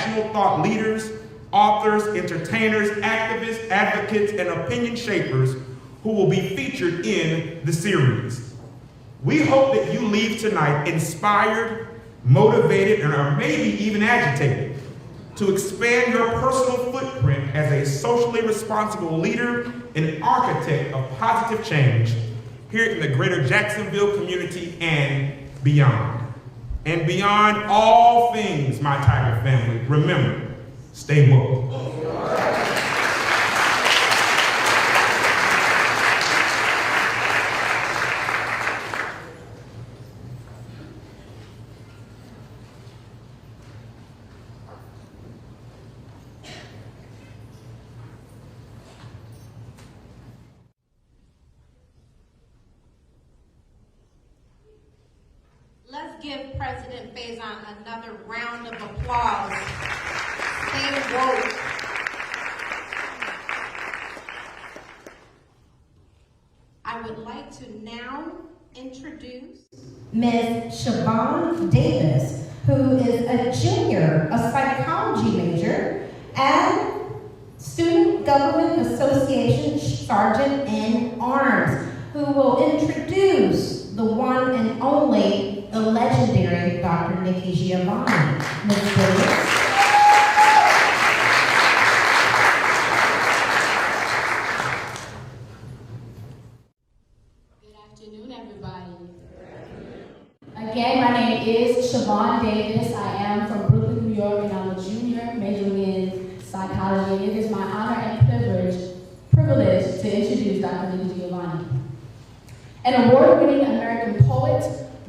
national thought leaders, authors, entertainers, activists, advocates, and opinion shapers who will be featured in the series. We hope that you leave tonight inspired, motivated, or maybe even agitated to expand your personal footprint as a socially responsible leader and architect of positive change here in the greater Jacksonville community and beyond. And beyond all things, my Tiger family, remember, stay woke. Let's give President Faison another round of applause. Stay woke. I would like to now introduce Ms. Siobhan Davis, who is a junior, a psychology major, and Student Government Association Sergeant in Arms, who will introduce the one and only, the legendary Dr. Nikki Giovanni. Ms. Davis. Good afternoon, everybody. Again, my name is Siobhan Davis. I am from Brooklyn, New York, and I'm a junior majoring in psychology. It is my honor and privilege to introduce Dr. Nikki Giovanni. An award-winning American poet,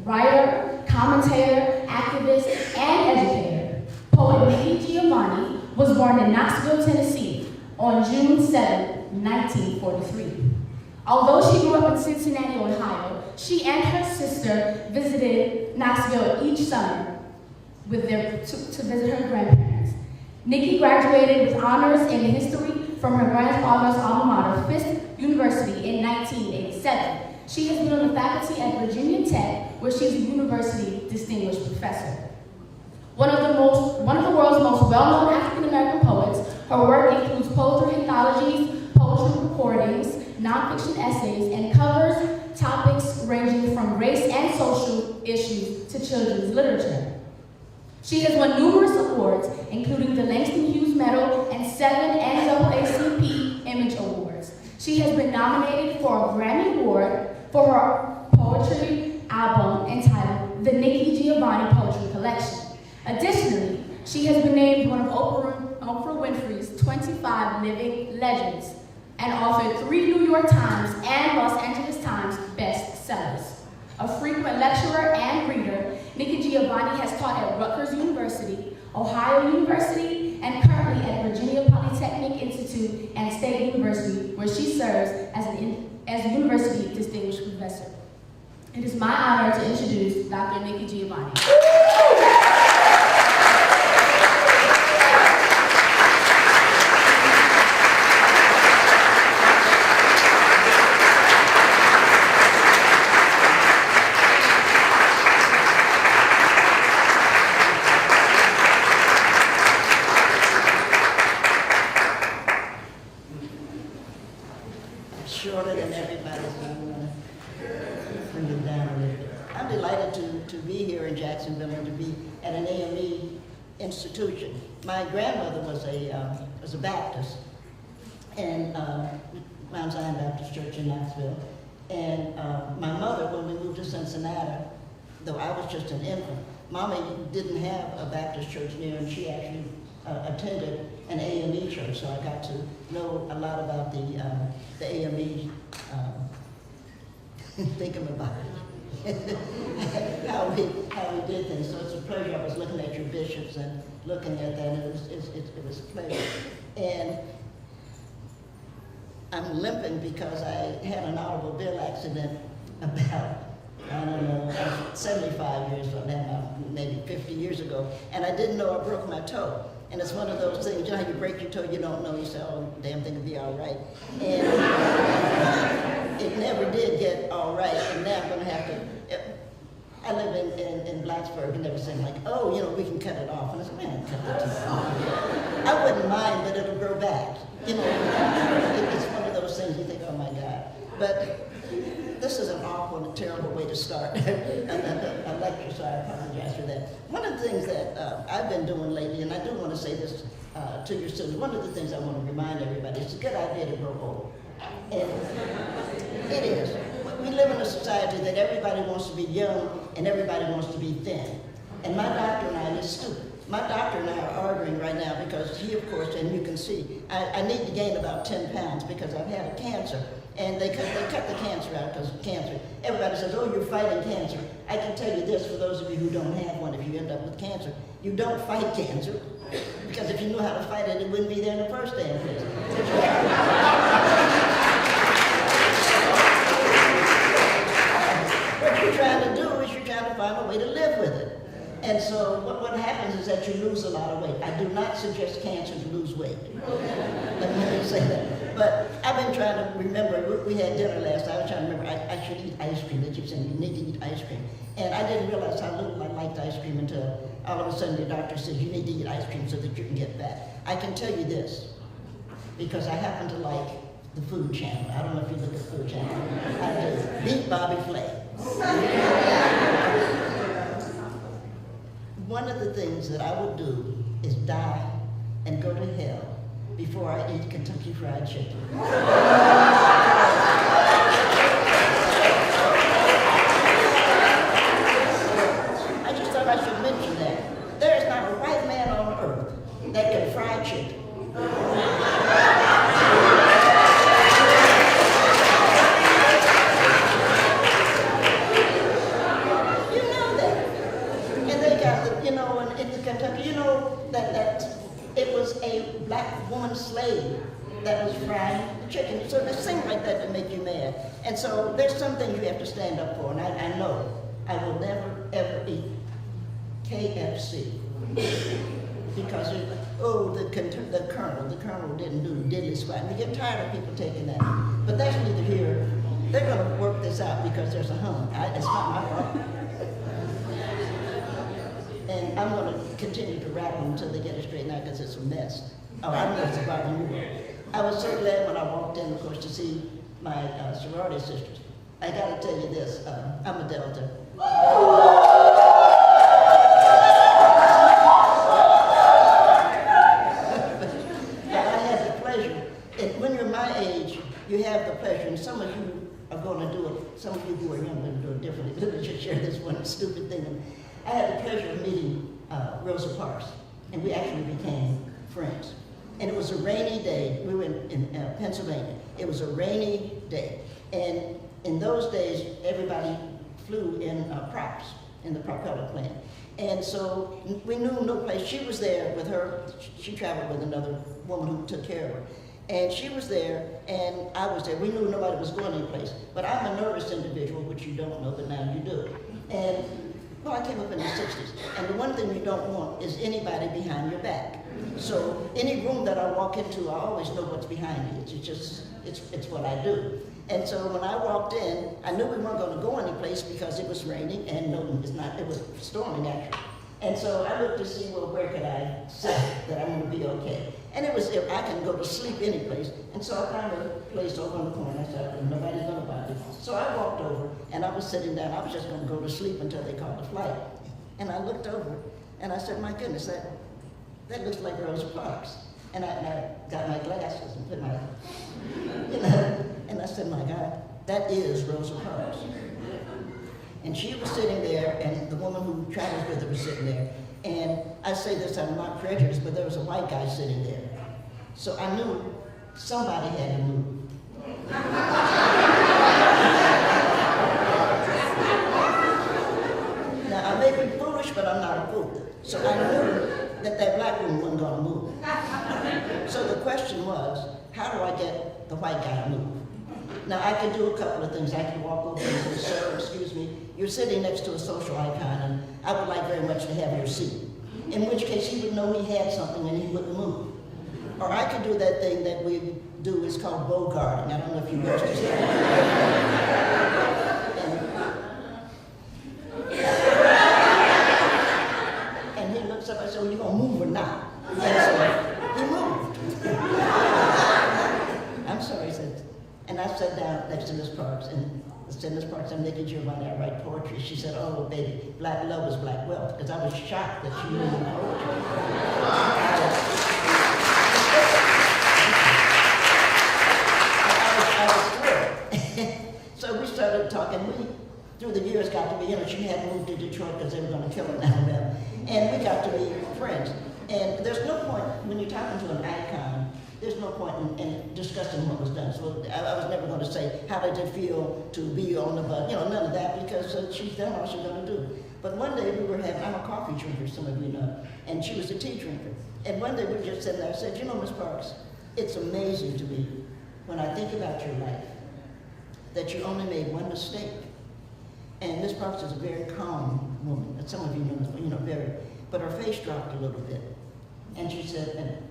writer, commentator, activist, and educator, poet Nikki Giovanni was born in Knoxville, Tennessee on June 7, 1943. Although she grew up in Cincinnati, Ohio, she and her sister visited Knoxville each summer with to visit her grandparents. Nikki graduated with honors in history from her grandfather's alma mater, Fisk University, in 1987. She has been on the faculty at Virginia Tech, where she's a university distinguished professor. One of the world's most well-known African-American poets, her work includes poetry anthologies, poetry recordings, nonfiction essays, and covers topics ranging from race and social issues to children's literature. She has won numerous awards, including the Langston Hughes Medal and 7 NAACP Image Awards. She has been nominated for a Grammy Award for her poetry album entitled The Nikki Giovanni Poetry Collection. Additionally, she has been named one of Oprah Winfrey's 25 Living Legends and authored 3 New York Times and Los Angeles Times bestsellers. A frequent lecturer and reader, Nikki Giovanni has taught at Rutgers University, Ohio University, and currently at Virginia Polytechnic Institute and State University, where she serves as a University Distinguished Professor. It is my honor to introduce Dr. Nikki Giovanni. Shorter than everybody's. Bring it down a little bit. I'm delighted to be here in Jacksonville and to be at an AME institution. My grandmother was a Baptist, and Mount Zion Baptist Church in Knoxville. And my mother, when we moved to Cincinnati, though I was just an infant, Mommy didn't have a Baptist church near, and she actually attended an AME church, so I got to know a lot about the AME thingamabobby, how we did things. So it's a pleasure. I was looking at your bishops and looking at that, and it was a pleasure. And I'm limping because I had an automobile accident about, I don't know, 75 years from now, maybe 50 years ago, and I didn't know I broke my toe. And it's one of those things, you know how you break your toe, you don't know, you say, oh, damn thing will be all right. And it never did get all right, and now I'm gonna have to, I live in Blacksburg, and they were saying like, oh, you know, we can cut it off. And I said, man, cut the teeth off. I wouldn't mind, but it'll grow back. You know, it's one of those things you think, oh my God. But this is an awful and terrible way to start a lecture, so I apologize for that. One of the things that I've been doing lately, and I do want to say this to your students, one of the things I want to remind everybody, it's a good idea to grow old. And it is. We live in a society that everybody wants to be young and everybody wants to be thin. And my doctor and I, it's stupid. My doctor and I are arguing right now because he, of course, and you can see, I need to gain about 10 pounds because I've had a cancer. And they cut the cancer out because of cancer. Everybody says, oh, you're fighting cancer. I can tell you this, for those of you who don't have one, if you end up with cancer, you don't fight cancer. Because if you knew how to fight it, it wouldn't be there in the first damn place. What you're trying to do is you're trying to find a way to live with it. And so what happens is that you lose a lot of weight. I do not suggest cancer to lose weight. Let me say that. But I've been trying to remember, we had dinner last night, I was trying to remember, I should eat ice cream. They keep saying, you need to eat ice cream. And I didn't realize how little I liked ice cream until all of a sudden the doctor said, you need to eat ice cream so that you can get fat. I can tell you this, because I happen to like the Food Channel. I don't know if you look at Food Channel. I do. Beat Bobby Flay. One of the things that I would do is die and go to hell before I eat Kentucky Fried Chicken. I just thought I should mention that. There is not a white man on earth that can fry chicken. Slave that was frying the chicken. So there's things like that that make you mad. And so there's some things you have to stand up for. And I know I will never, ever eat KFC. Because, the colonel didn't do diddly squat. We get tired of people taking that. But that's neither here. They're going to work this out because there's a hum. It's not my fault. And I'm going to continue to rattle until they get it straightened out because it's a mess. Oh, I know it's about you. I was so glad when I walked in, of course, to see my sorority sisters. I got to tell you this, I'm a Delta. I had the pleasure, and when you're my age, you have the pleasure, and some of you are going to do it, some of you who are young are going to do it differently. Let me just share this one stupid thing. I had the pleasure of meeting Rosa Parks, and we actually became friends. And it was a rainy day. We were in Pennsylvania. It was a rainy day. And in those days, everybody flew in props in the propeller plane. And so we knew no place. She was there with her. She traveled with another woman who took care of her. And she was there, and I was there. We knew nobody was going anyplace. But I'm a nervous individual, which you don't know, but now you do. And, well, I came up in the 60s. And the one thing you don't want is anybody behind your back. So any room that I walk into, I always know what's behind me. It's what I do. And so when I walked in, I knew we weren't going to go anyplace because it was raining, and no, it was storming actually. And so I looked to see, well, where could I sit that I'm going to be okay? And it was, if I can go to sleep any place. And so I found a place over on the corner. I said, nobody's going to bother me. So I walked over, and I was sitting down. I was just going to go to sleep until they called the flight. And I looked over, and I said, my goodness, that looks like Rosa Parks. And I got my glasses and put my, and I said, my God, that is Rosa Parks. And she was sitting there, and the woman who travels with her was sitting there. And I say this, I'm not prejudiced, but there was a white guy sitting there. So I knew somebody had to move. Now, I may be foolish, but I'm not a fool. So I knew that black woman wasn't going to move. So the question was, how do I get the white guy to move? Now, I could do a couple of things. I could walk over and say, sir, excuse me, you're sitting next to a social icon, and I would like very much to have your seat. In which case, he would know he had something and he wouldn't move. Or I could do that thing that we do, it's called bogarting. I don't know if you know what And I sat down next to Miss Parks, and I said, Miss Parks, I'm Nikki Giovanni, I write poetry. She said, oh, baby, black love is black wealth, because I was shocked that she knew poetry. I was thrilled. So we started talking. We, through the years, got to be, she had moved to Detroit because they were going to kill her in Alabama. And we got to be friends. And there's no point, when you're talking to an icon, there's no point in discussing what was done. So I was never going to say, how did it feel to be on the bus? None of that, because she's done all she's going to do. But one day we were having, I'm a coffee drinker, some of you know, and she was a tea drinker. And one day we were just sitting there and said, Miss Parks, it's amazing to me, when I think about your life, that you only made one mistake. And Miss Parks is a very calm woman, and some of you know, very, but her face dropped a little bit. And she said,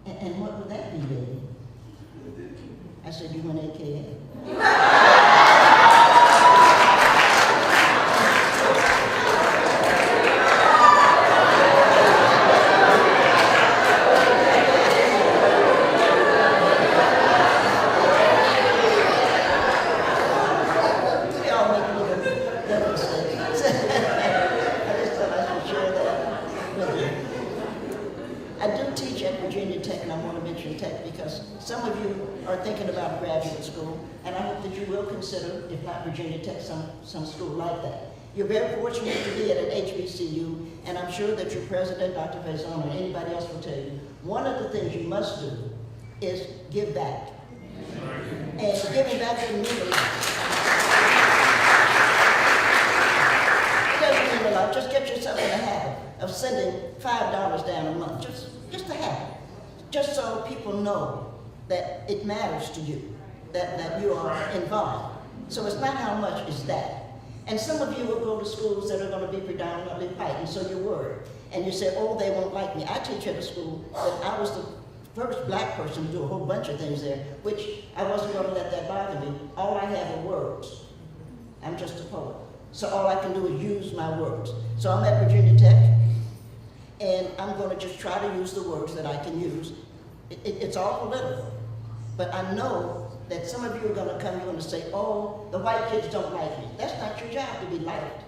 and what would that be, baby? I said, you went AKA. We all make little mistakes. I just thought I should share that with you. I do teach at Virginia Tech, and I want to mention Tech because some of you are thinking about graduate school, and I hope that you will consider, if not Virginia Tech, some school like that. You're very fortunate to be at an HBCU, and I'm sure that your president, Dr. Faison, or anybody else will tell you, one of the things you must do is give back. And giving back to the community, it doesn't mean a lot. Just get yourself in the habit of sending $5 down a month, just a habit, just so people know that it matters to you, that you are involved. So it's not how much, it's that. And some of you will go to schools that are going to be predominantly white, and so you're worried. And you say, oh, they won't like me. I teach at a school that I was the first black person to do a whole bunch of things there, which I wasn't going to let that bother me. All I have are words. I'm just a poet. So all I can do is use my words. So I'm at Virginia Tech, and I'm going to just try to use the words that I can use. It's all political, but I know that some of you are going to come, you're going to say, oh, the white kids don't like me. That's not your job to be liked.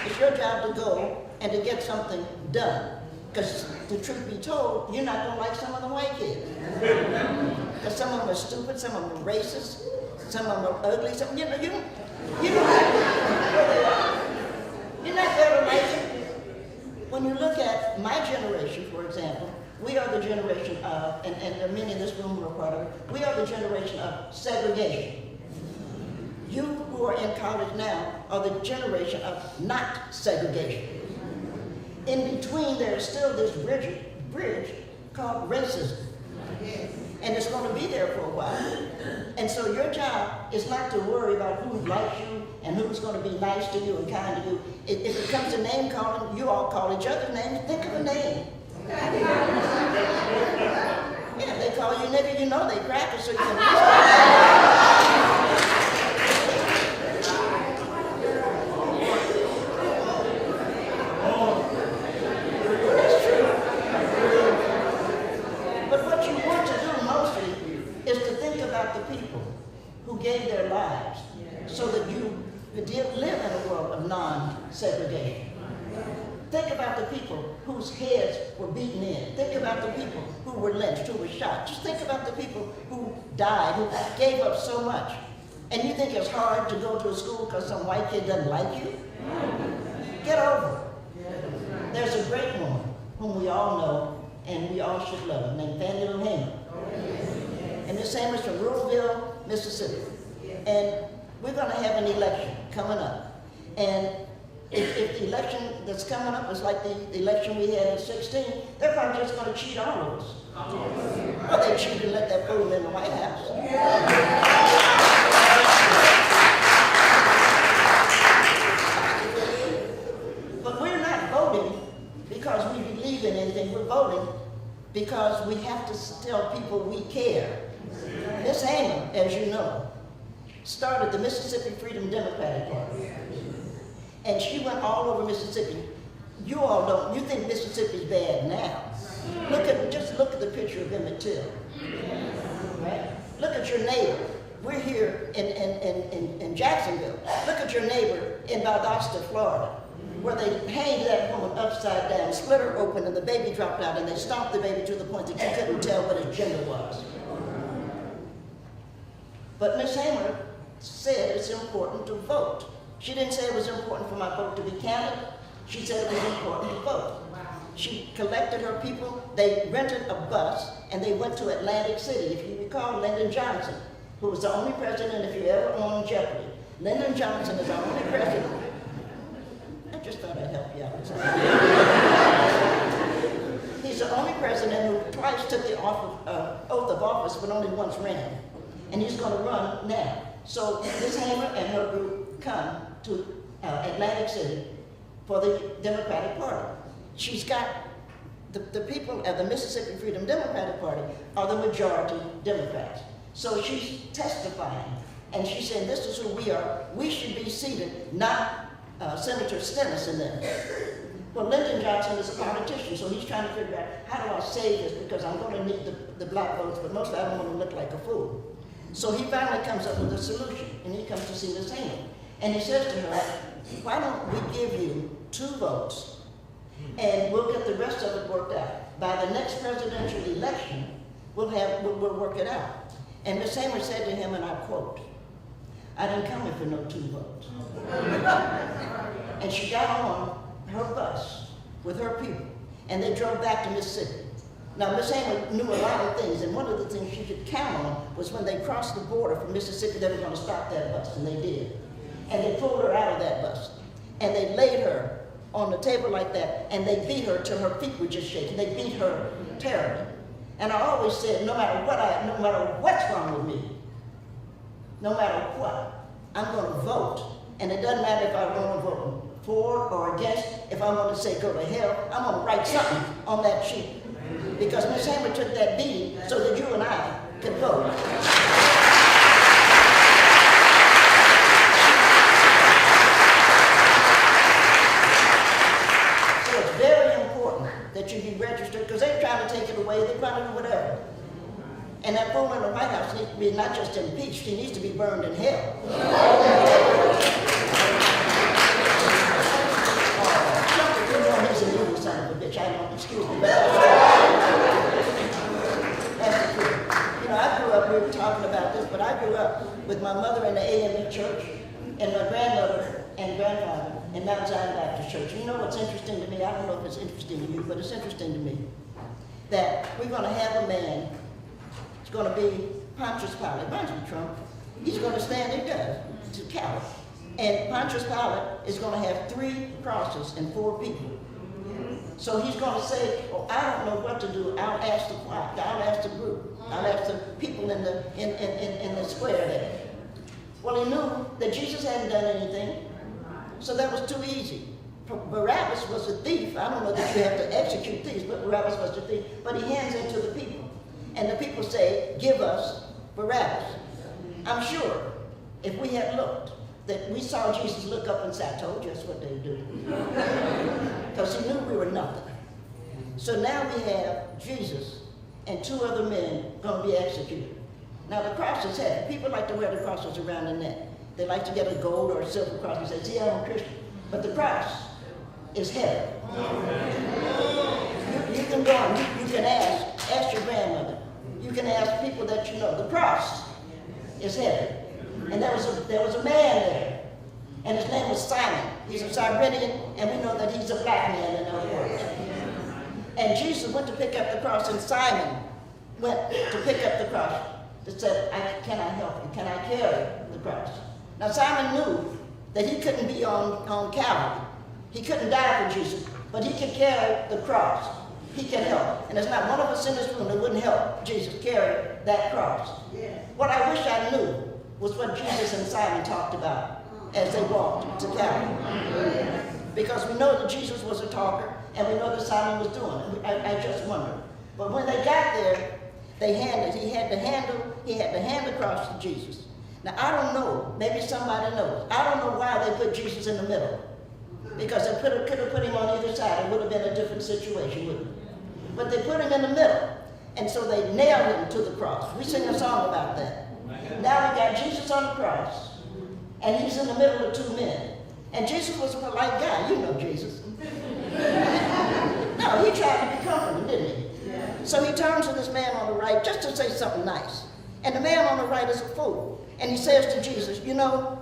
It's your job to go and to get something done. Because the truth be told, you're not going to like some of the white kids. Because some of them are stupid, some of them are racist, some of them are ugly, some, you don't like them. You're not going to like them. When you look at my generation, for example, we are the generation of, and there are many in this room who are part of it, we are the generation of segregation. You who are in college now are the generation of not segregation. In between, there is still this bridge called racism. And it's going to be there for a while. And so your job is not to worry about who likes you and who's going to be nice to you and kind to you. If it comes to name calling, you all call each other names. Think of a name. Yeah, they call you nigger, you know they crack it, so you can gave their lives so that you could live in a world of non-segregation. Think about the people whose heads were beaten in. Think about the people who were lynched, who were shot. Just think about the people who died, who gave up so much. And you think it's hard to go to a school because some white kid doesn't like you? Get over it. There's a great woman whom we all know and we all should love, named Fannie Lou Hamer. And Miss Hamer's from Ruralville, Mississippi. And we're going to have an election coming up. And if the election that's coming up is like the election we had in 2016, they're probably just going to cheat all of us. Well, they cheated and let that fool in the White House. But we're not voting because we believe in anything. We're voting because we have to tell people we care. Miss Hamer, as you know, started the Mississippi Freedom Democratic Party. And she went all over Mississippi you all don't, you think Mississippi's bad now. Just look at the picture of Emmett Till. Right? Look at your neighbor. We're here in Jacksonville. Look at your neighbor in Valdosta, Florida, where they hanged that woman upside down, split her open, and the baby dropped out, and they stomped the baby to the point that you couldn't tell what his gender was. But Ms. Hamer said it's important to vote. She didn't say it was important for my vote to be counted. She said it was important to vote. She collected her people. They rented a bus, and they went to Atlantic City. If you recall, Lyndon Johnson, who was the only president, if you ever on Jeopardy. Lyndon Johnson is our only president. I just thought I'd help you out. He's the only president who twice took the oath of office, but only once ran. And he's going to run now. So Ms. Hamer and her group come to Atlantic City for the Democratic Party. She's got the people at the Mississippi Freedom Democratic Party are the majority Democrats. So she's testifying, and she's saying, this is who we are. We should be seated, not Senator Stennis and them. Well, Lyndon Johnson is a politician, so he's trying to figure out, how do I save this? Because I'm going to need the black votes, but mostly I don't want to look like a fool. So he finally comes up with a solution, and he comes to see Ms. Hamer. And he says to her, why don't we give you 2 votes, and we'll get the rest of it worked out. By the next presidential election, we'll work it out. And Ms. Hamer said to him, and I quote, I didn't come here for no 2 votes. And she got on her bus with her people, and they drove back to Mississippi. Now, Ms. Hamer knew a lot of things, and one of the things she could count on was when they crossed the border from Mississippi, they were going to stop that bus, and they did. And they pulled her out of that bus, and they laid her on the table like that, and they beat her till her feet were just shaking. They beat her terribly. And I always said, no matter what's wrong with me, no matter what, I'm going to vote. And it doesn't matter if I want to vote for or against. If I want to say go to hell, I'm going to write something on that sheet. Because Ms. Hamer took that beating so that you and I could vote. So it's very important that you be registered, because they're trying to take it away, they're trying to do whatever. And that fool in the White House needs to be not just impeached, he needs to be burned in hell. You know he's an evil son of a bitch, I don't, excuse me, but that's the truth. You know, I grew up, we were talking about this, but I grew up with my mother in the AME church, and my grandmother and grandfather in Mount Zion Baptist Church. You know what's interesting to me? I don't know if it's interesting to you, but it's interesting to me that we're going to have a man. It's going to be Pontius Pilate. Reminds me of Trump. He's going to stand, he does, to coward. And Pontius Pilate is going to have 3 crosses and 4 people. So he's going to say, oh, I don't know what to do. I'll ask the choir. I'll ask the group. I'll ask the people in the square there. Well, he knew that Jesus hadn't done anything, so that was too easy. Barabbas was a thief. I don't know that you have to execute thieves, but Barabbas was a thief. But he hands it to the people. And the people say, give us Barabbas. I'm sure if we had looked, that we saw Jesus look up and say, I told you that's what they do. Because he knew we were nothing. So now we have Jesus and 2 other men going to be executed. Now the cross is heavy. People like to wear the crosses around the neck. They like to get a gold or a silver cross and say, see, I'm a Christian. But the cross is heavy. You can go on, you can ask your grandmother. You can ask people that you know. The cross is heavy. And there was a man there, and his name was Simon. He's a Cyrenian, and we know that he's a black man, in other words. And Jesus went to pick up the cross, and Simon went to pick up the cross. That said, can I help you? Can I carry the cross? Now Simon knew that he couldn't be on Calvary. He couldn't die for Jesus, but he could carry the cross. He can help. And there's not one of us in this room that wouldn't help Jesus carry that cross. What I wish I knew was what Jesus and Simon talked about as they walked to Calvary. Because we know that Jesus was a talker, and we know that Simon was doing it. I just wonder. But when they got there, he had to hand the cross to Jesus. Now I don't know, maybe somebody knows. I don't know why they put Jesus in the middle. Because they could have put him on either side. It would have been a different situation, wouldn't it? But they put him in the middle. And so they nailed him to the cross. We sing a song about that. Now we got Jesus on the cross, and he's in the middle of two men. And Jesus was a polite guy. You know Jesus. No, he tried to be comforting, didn't he? So he turns to this man on the right just to say something nice. And the man on the right is a fool. And he says to Jesus, you know,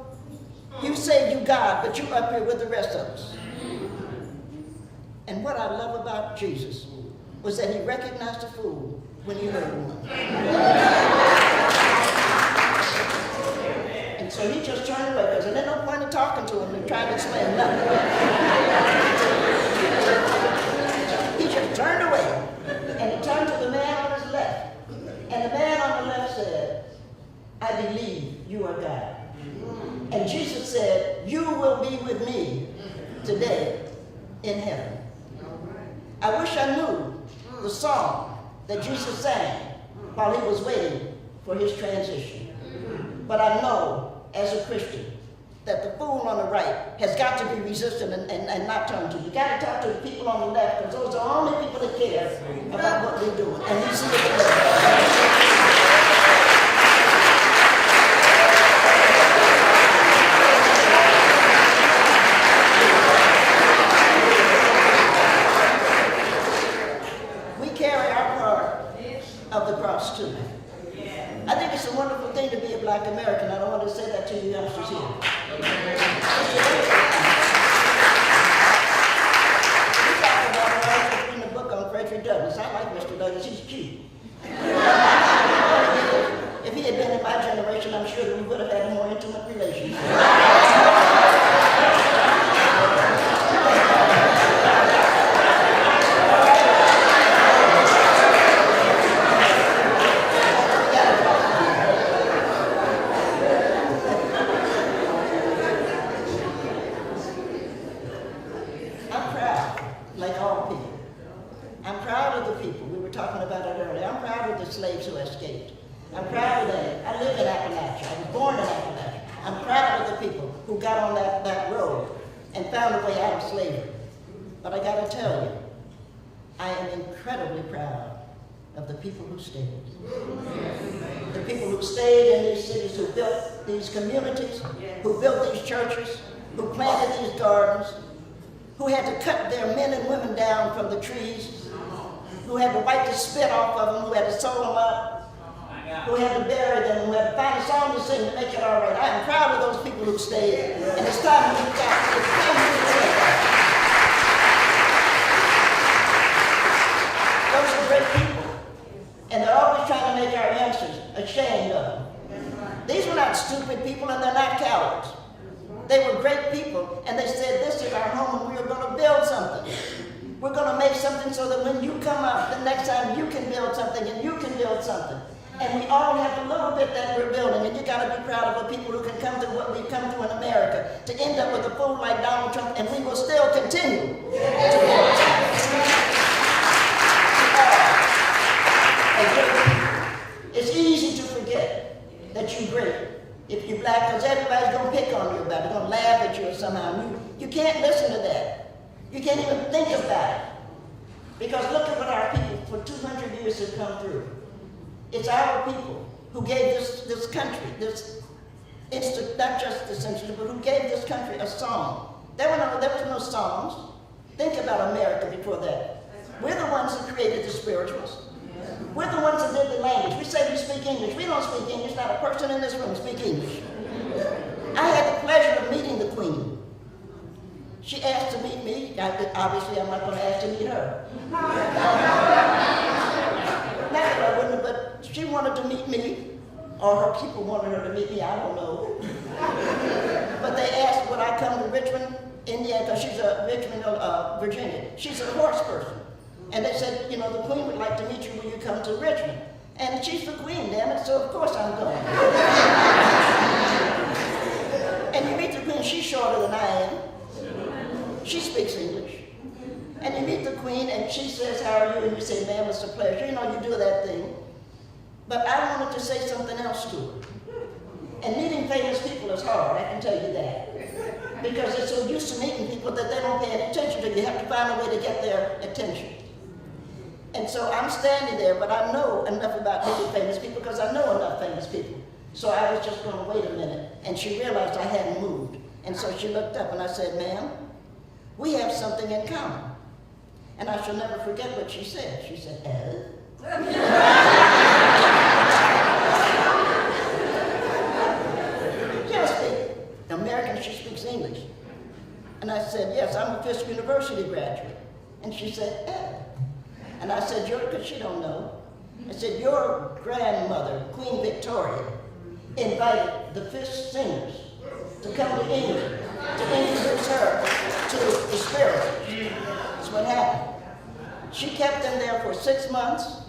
you say you God, but you up here with the rest of us. And what I love about Jesus was that he recognized a fool when he heard one. And so he just turned away, because there's no point in talking to him and trying to explain nothing. He just turned away, and he turned to the man on his left. And the man on the left said, I believe you are God. And Jesus said, you will be with me today in heaven. I wish I knew the song that Jesus sang while he was waiting for his transition. But I know, as a Christian, that the fool on the right has got to be resistant and not turn to you. You got to talk to the people on the left, because those are the only people that care about what we're doing. And we see it today. I think it's a wonderful thing to be a black American. I don't want to say that to you youngsters here. We talked about it. I was reading a book on Frederick Douglass. I like Mr. Douglass. He's cute. If he had been in my generation, I'm sure that we would have had a more intimate relationship. Slaves who escaped. I'm proud of them. I live in Appalachia. I was born in Appalachia. I'm proud of the people who got on that road and found a way out of slavery. But I got to tell you, I am incredibly proud of the people who stayed. The people who stayed in these cities, who built these communities, who built these churches, who planted these gardens, who had to cut their men and women down from the trees, who had to wipe the spit off of them, who had to sew them up, who had to bury them, who had to find a song to sing to make it all right. I am proud of those people who stayed, and it's time to reach out. It's time to reach out. Those are great people, and they're always trying to make our youngsters ashamed of them. These were not stupid people, and they're not cowards. They were great people, and they said, this is our home, and we are going to build something. We're going to make something so that when you come up, the next time you can build something, and you can build something. And we all have a little bit that we're building, and you got to be proud of the people who can come to what we've come to in America, to end up with a fool like Donald Trump, and we will still continue to build. It's easy to forget that you're great if you're black, because everybody's going to pick on you about it, going to laugh at you or somehow. You can't listen to that. You can't even think about it. Because look at what our people for 200 years have come through. It's our people who gave this country, not just this institute, but who gave this country a song. There was no songs. Think about America before that. We're the ones who created the spirituals. We're the ones who did the language. We say we speak English. We don't speak English. Not a person in this room speaks English. I had the pleasure of meeting the Queen. She asked to meet me. Obviously, I'm not going to ask to meet her. Not that I wouldn't, but she wanted to meet me, or her people wanted her to meet me. I don't know. But they asked, would I come to Richmond, Indiana, because she's Richmond, Virginia. She's a horse person. And they said, you know, the Queen would like to meet you when you come to Richmond. And she's the Queen, damn it, so of course I'm going. And you meet the Queen, she's shorter than I am. She speaks English. And you meet the Queen, and she says, how are you? And you say, ma'am, it's a pleasure. You know, you do that thing. But I wanted to say something else to her. And meeting famous people is hard, I can tell you that. Because they're so used to meeting people that they don't pay any attention to you. You have to find a way to get their attention. And so I'm standing there, but I know enough about really famous people because I know enough famous people. So I was just going to wait a minute, and she realized I hadn't moved. And so she looked up and I said, "Ma'am, we have something in common." And I shall never forget what she said. She said, She don't speak American, she speaks English. And I said, "Yes, I'm a Fisk University graduate." And she said, And I said, because she don't know. I said, "Your grandmother, Queen Victoria, invited the Fisk singers to come to England to introduce her to the spirit." That's what happened. She kept them there for 6 months.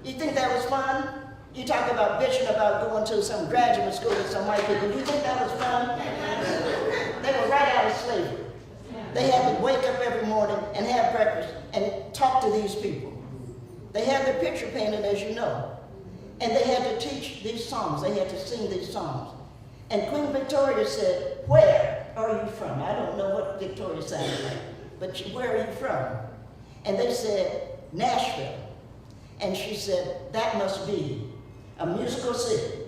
You think that was fun? You talk about bitching about going to some graduate school with some white people. You think that was fun? They were right out of slavery. They had to wake up every morning and have breakfast and talk to these people. They had their picture painted, as you know. And they had to teach these songs. They had to sing these songs. And Queen Victoria said, "Where are you from?" I don't know what Victoria sounded like, but where are you from? And they said, "Nashville." And she said, "That must be a musical city."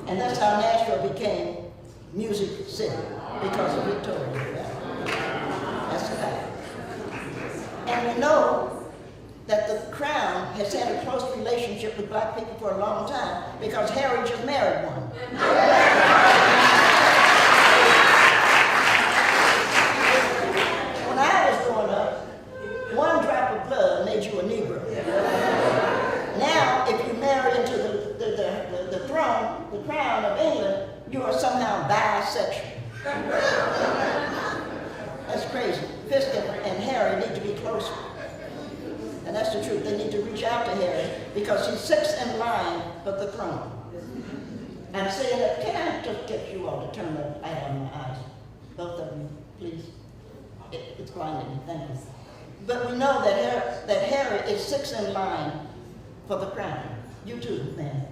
And that's how Nashville became Music City, because of Victoria. That's the fact. And we know that the Crown has had a close relationship with black people for a long time because Harry just married one. When I was growing up, one drop of blood made you a Negro. Now, if you marry into the throne, the Crown of England, you are somehow bisexual. That's crazy. Fisk and Harry need to be closer. And that's the truth. They need to reach out to Harry because he's sixth in line for the throne. I'm saying that, can I just get you all to turn the light on my eyes? Both of you, please. It's blinding me, thank you. But we know that Harry is sixth in line for the crown. You too, man.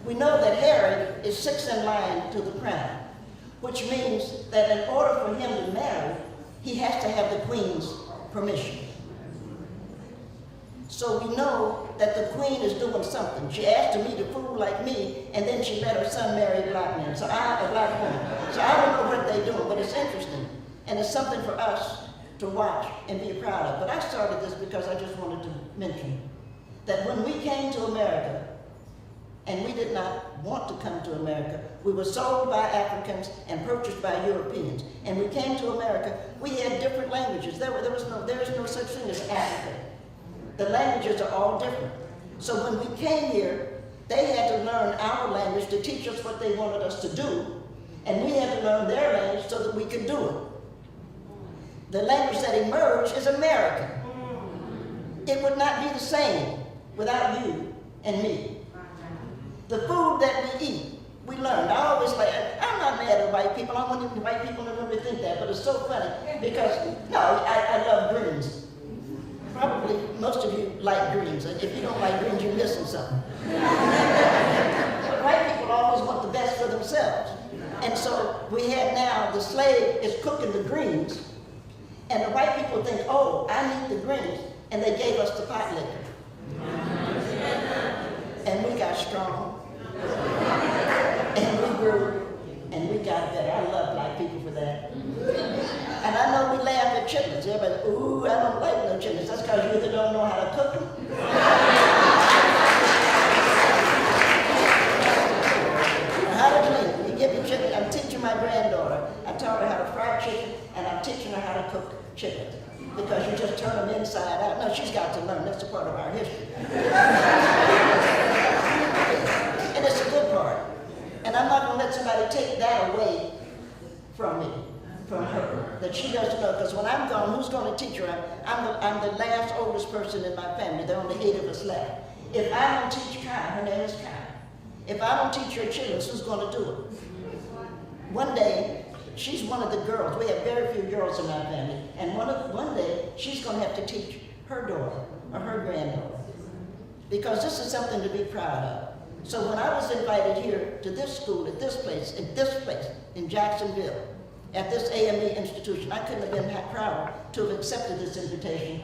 We know that Harry is sixth in line to the crown, which means that in order for him to marry, he has to have the Queen's permission. So we know that the Queen is doing something. She asked to meet a fool like me, and then she let her son marry a black man, a black woman. So I don't know what they're doing, but it's interesting. And it's something for us to watch and be proud of. But I started this because I just wanted to mention that when we came to America, and we did not want to come to America. We were sold by Africans and purchased by Europeans. And we came to America, we had different languages. There is no such thing as Africa. The languages are all different. So when we came here, they had to learn our language to teach us what they wanted us to do. And we had to learn their language so that we could do it. The language that emerged is American. It would not be the same without you and me. The food that we eat, we learned. I'm not mad at white people. I don't want white people to really think that, but it's so funny because, I love greens. Probably most of you like greens. And if you don't like greens, you're missing something. But white people always want the best for themselves. And so we had now, the slave is cooking the greens, and the white people think, oh, I need the greens, and they gave us the pot liquor. And we got strong. And we grew, and we got better. I love black people for that. And I know we laugh at chitlins. Everybody, ooh, I don't like no chitlins. That's because you either don't know how to cook them. Or how to clean them. You give me chicken. I'm teaching my granddaughter. I taught her how to fry chicken, and I'm teaching her how to cook chickens. Because you just turn them inside out. No, she's got to learn. That's a part of our history. And it's a good part. And I'm not going to let somebody take that away from me, from her, that she doesn't know. Because when I'm gone, who's going to teach her? I'm the last oldest person in my family. There are only 8 of us left. If I don't teach Kai, her name is Kai. If I don't teach her chitlins, who's going to do it? One day, she's one of the girls. We have very few girls in our family. And one day, she's going to have to teach her daughter or her granddaughter. Because this is something to be proud of. So when I was invited here to this school, at this place, in Jacksonville, at this AME institution, I couldn't have been prouder to have accepted this invitation,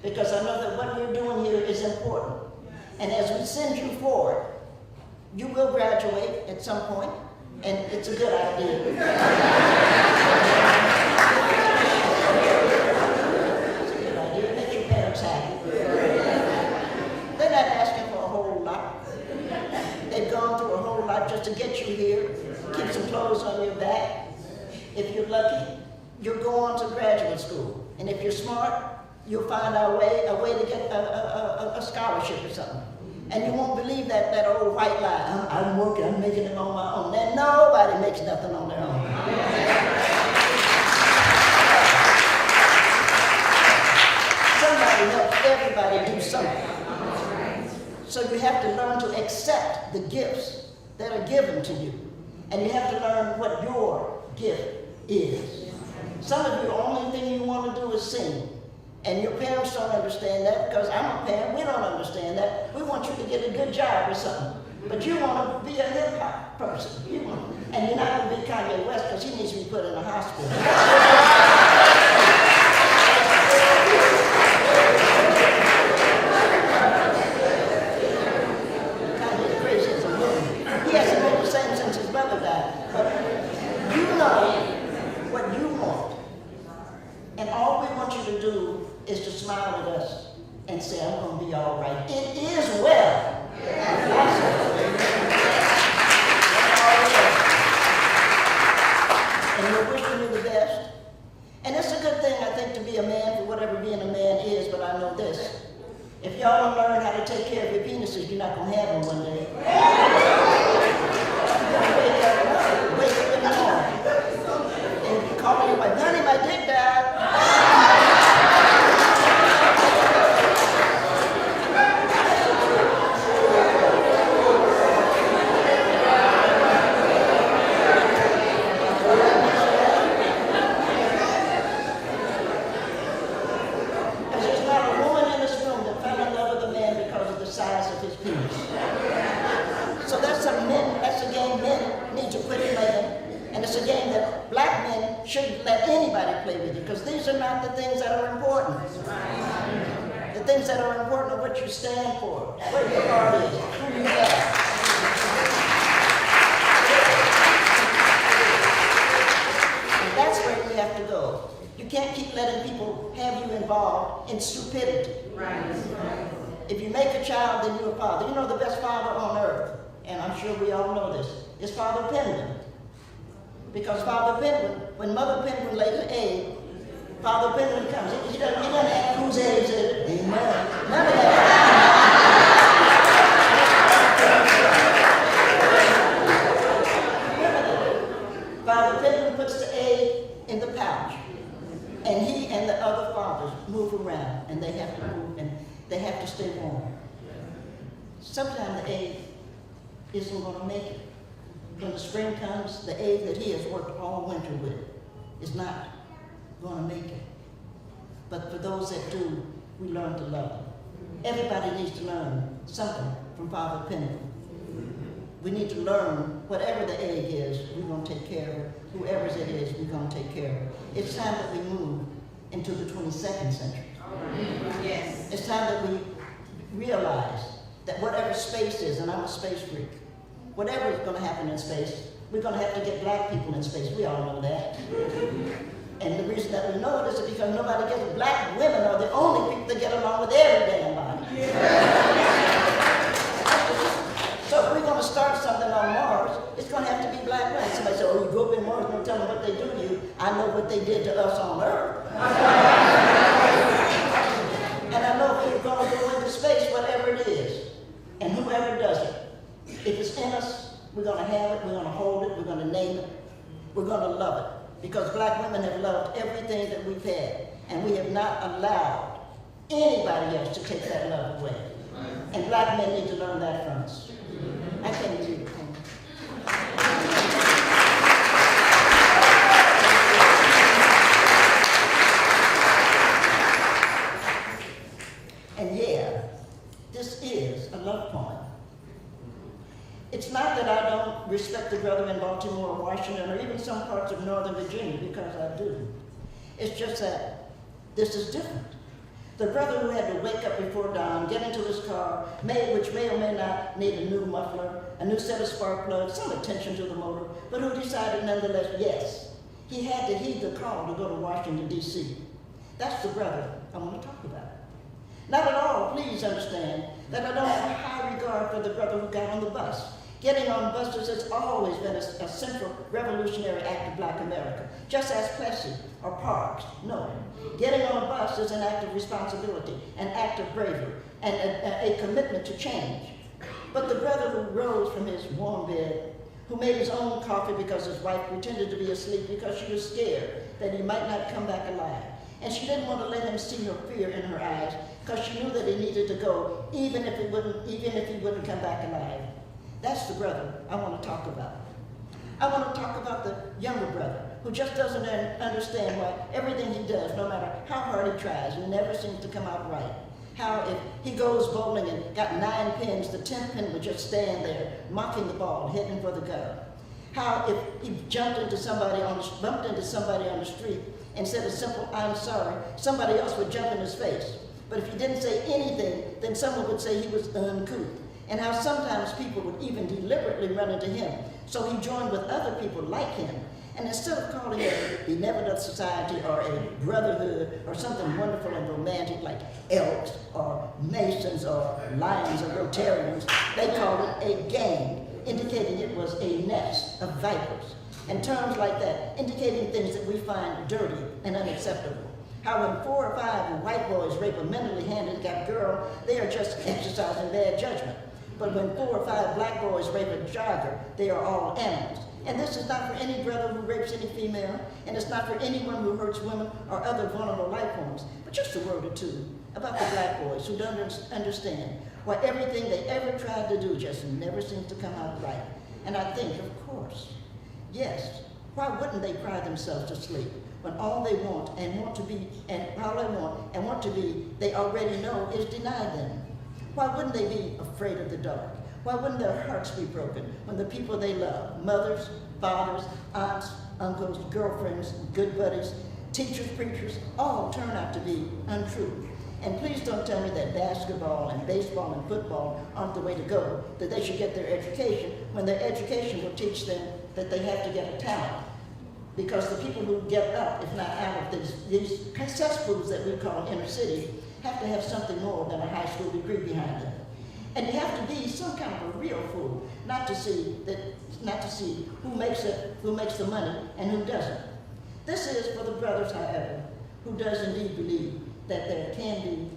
because I know that what we're doing here is important. And as we send you forward, you will graduate at some point, and it's a good idea. It's a good idea. It makes your parents happy. They're not asking for a whole lot. They've gone through a whole lot just to get you here, keep some clothes on your back. If you're lucky, you'll go on to graduate school. And if you're smart, you'll find a way to get a scholarship or something. And you won't believe that old white lie. I'm working, I'm making it on my own. Then nobody makes nothing on their own. Somebody helps everybody do something. So you have to learn to accept the gifts that are given to you. And you have to learn what your gift is. Some of you, the only thing you want to do is sing. And your parents don't understand that, because I'm a parent, we don't understand that. We want you to get a good job or something. But you want to be a hip-hop person. And you're not going to be Kanye West, because he needs to be put in a hospital. Kanye's crazy as a movie. He hasn't been the same since his brother died. But you know what you want. And all we want you to do is to smile at us and say, I'm going to be all right. It is well. And we're wishing you the best. And it's a good thing, I think, to be a man for whatever being a man is, but I know this. If y'all don't learn how to take care of your penises, you're not going to have them one day. Wake up in the morning. And you call your wife, honey, my dick died. So that's a game men need to quit playing, and it's a game that black men shouldn't let anybody play with you, because these are not the things that are important. The things that are important are what you stand for, what your heart is, who you are. And that's where we have to go. You can't keep letting people have you involved in stupidity. If you make a child, then you're a father. You know the best father on earth, and I'm sure we all know this, is Father Penguin. Because Father Penguin, when Mother Penguin lays an egg, Father Penguin comes. He doesn't ask whose egg is it. Amen. None of that. Father Penguin puts the egg in the pouch, and he and the other fathers move around, and they have to move, and they have to stay warm. Sometimes the egg isn't going to make it. When the spring comes, the egg that he has worked all winter with is not going to make it. But for those that do, we learn to love them. Everybody needs to learn something from Father Penguin. We need to learn whatever the egg is, we're going to take care of it. Whoever's it is, we're going to take care of it. It's time that we move into the 22nd century. Yes. It's time that we realize that whatever space is, and I'm a space freak, whatever is going to happen in space, we're going to have to get black people in space. We all know that. And the reason that we know it is because nobody gets black women are the only people that get along with every damn body. So if we're going to start something on Mars, it's going to have to be black women. Somebody said, oh, you go up in Mars and tell them what they do to you. I know what they did to us on Earth. And I know we're going to go into space, whatever it is. And whoever does it, if it's in us, we're going to have it, we're going to hold it, we're going to name it, we're going to love it. Because black women have loved everything that we've had, and we have not allowed anybody else to take that love away. And black men need to learn that from us. I can't do it. And yeah, this is a love poem. It's just that this is different. The brother who had to wake up before dawn, get into his car, which may or may not need a new muffler, a new set of spark plugs, some attention to the motor, but who decided nonetheless, yes, he had to heed the call to go to Washington, D.C. That's the brother I want to talk about. Not at all, please understand, that I don't have a high regard for the brother who got on the bus. Getting on buses has always been a central revolutionary act of Black America, just as Plessy or Parks. No, getting on a bus is an act of responsibility, an act of bravery, and a commitment to change. But the brother who rose from his warm bed, who made his own coffee because his wife pretended to be asleep because she was scared that he might not come back alive, and she didn't want to let him see her fear in her eyes because she knew that he needed to go even if he wouldn't come back alive. That's the brother I want to talk about. I want to talk about the younger brother who just doesn't understand why everything he does, no matter how hard he tries, never seems to come out right. How if he goes bowling and got 9 pins, the 10th pin would just stand there, mocking the ball, heading for the gutter. How if he bumped into somebody on the street and said a simple, "I'm sorry," somebody else would jump in his face. But if he didn't say anything, then someone would say he was uncouth. And how sometimes people would even deliberately run into him. So he joined with other people like him. And instead of calling it a benevolent society or a brotherhood or something wonderful and romantic like Elks or Masons or Lions or Rotarians, they called it a gang, indicating it was a nest of vipers. And terms like that, indicating things that we find dirty and unacceptable. How when 4 or 5 white boys rape a mentally handicapped girl, they are just exercising bad judgment. But when 4 or 5 black boys rape a jogger, they are all animals. And this is not for any brother who rapes any female, and it's not for anyone who hurts women or other vulnerable life forms, but just a word or two about the black boys who don't understand why everything they ever tried to do just never seems to come out right. And I think, of course, yes, why wouldn't they cry themselves to sleep when all they want and want to be, they already know is denied them? Why wouldn't they be afraid of the dark? Why wouldn't their hearts be broken when the people they love, mothers, fathers, aunts, uncles, girlfriends, good buddies, teachers, preachers, all turn out to be untrue? And please don't tell me that basketball and baseball and football aren't the way to go, that they should get their education when their education will teach them that they have to get a talent. Because the people who get up, if not out of these cesspools that we call inner city, have to have something more than a high school degree behind them. And you have to be some kind of a real fool not to see who makes the money and who doesn't. This is for the brothers, however, who does indeed believe that there can be,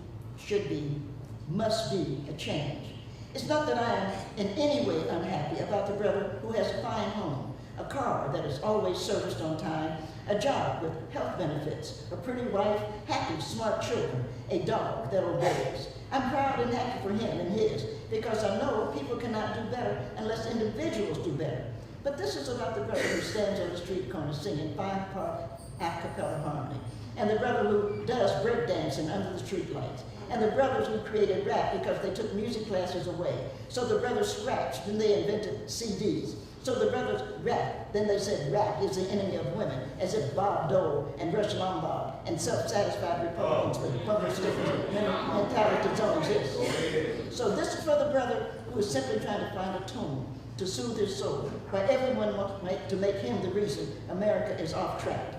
should be, must be a change. It's not that I am in any way unhappy about the brother who has a fine home, a car that is always serviced on time, a job with health benefits, a pretty wife, happy, smart children, a dog that obeys. I'm proud and happy for him and his, because I know people cannot do better unless individuals do better. But this is about the brother who stands on the street corner singing 5-part a cappella harmony, and the brother who does breakdancing under the streetlights, and the brothers who created rap because they took music classes away. So the brothers scratched, then they invented CDs. So the brothers rap, then they said rap is the enemy of women, as if Bob Dole and Rush Limbaugh and self-satisfied Republicans with bumper stickers mentality don't exist. So this is for the brother who is simply trying to find a tone to soothe his soul, while everyone wants to make him the reason America is off track.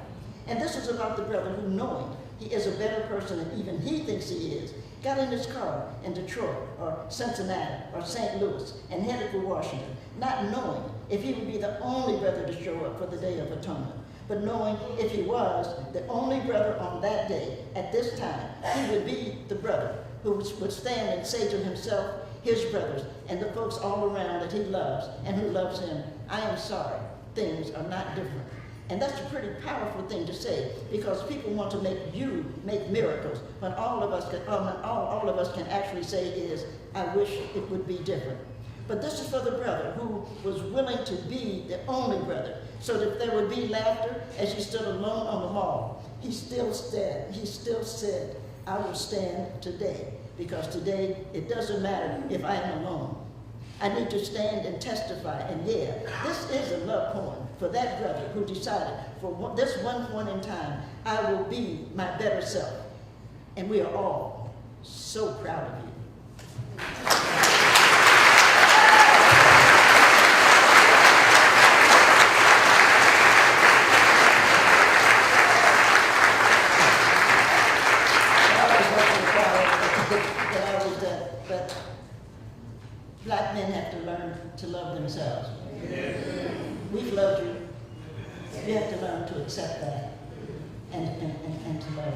And this is about the brother who, knowing he is a better person than even he thinks he is, got in his car in Detroit or Cincinnati or St. Louis and headed for Washington, not knowing if he would be the only brother to show up for the Day of Atonement, but knowing if he was the only brother on that day, at this time, he would be the brother who would stand and say to himself, his brothers, and the folks all around that he loves and who loves him, I am sorry, things are not different. And that's a pretty powerful thing to say, because people want to make you make miracles when all of us can actually say is, I wish it would be different. But this is for the brother who was willing to be the only brother, so that there would be laughter as he stood alone on the mall. He still said, I will stand today, because today it doesn't matter if I am alone. I need to stand and testify, and yeah, this is a love poem for that brother who decided this one point in time, I will be my better self. And we are all so proud of you. But black men have to learn to love themselves. We've loved you. You have to learn to accept that and to love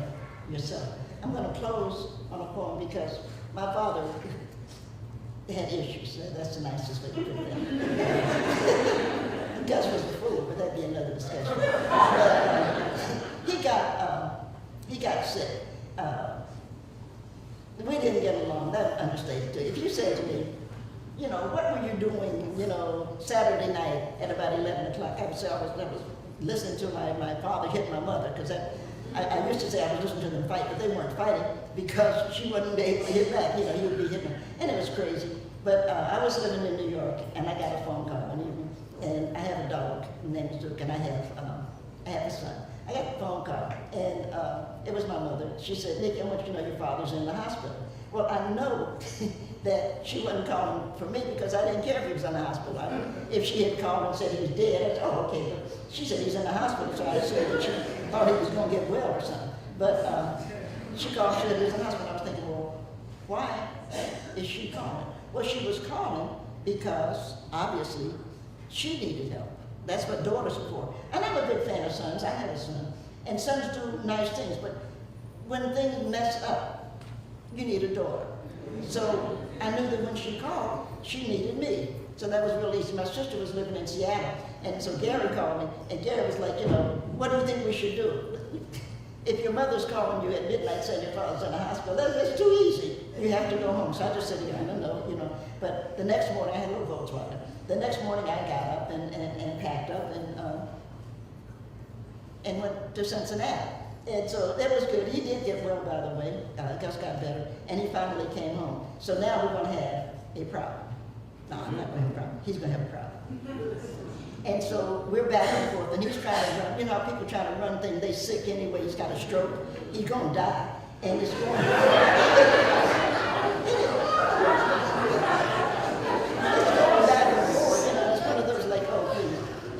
yourself. I'm going to close on a poem because my father had issues. That's the nicest way to put that. Gus was a fool, but that'd be another discussion. He got sick. We didn't get along. That understated too. If you said to me, you know, what were you doing, you know, Saturday night at about 11 o'clock? I would say I was listening to my father hit my mother, because I used to say I was listening to them fight, but they weren't fighting because she wouldn't be able to hit back. You know, he would be hitting her. And it was crazy. But I was living in New York, and I got a phone call one evening, and I have a dog named Duke, and I have a son. I got a phone call, and it was my mother. She said, Nikki, I want you to know your father's in the hospital. Well, I know that she wasn't calling for me because I didn't care if he was in the hospital. If she had called and said he was dead, I'd say, oh, okay. But she said he's in the hospital, so I assumed that she thought he was going to get well or something. But she called, she said he was in the hospital. I was thinking, well, why is she calling? Well, she was calling because, obviously, she needed help. That's what daughters are for. And I'm a big fan of sons. I have a son. And sons do nice things, but when things mess up, you need a daughter. So I knew that when she called, she needed me. So that was real easy. My sister was living in Seattle, and so Gary called me, and Gary was like, you know, what do you think we should do? If your mother's calling you at midnight saying your father's in the hospital, that's too easy. You have to go home. So I just said, yeah, I don't know, you know. But the next morning, I had a little Volkswagen. The next morning, I got up and packed up and went to Cincinnati. And so that was good. He did get well, by the way. Gus got better, and he finally came home. So now we're going to have a problem. No, I'm not going to have a problem. He's going to have a problem. And so we're back and forth, and he's trying to run. You know how people try to run things, they're sick anyway, he's got a stroke. He's going to die. And it's going to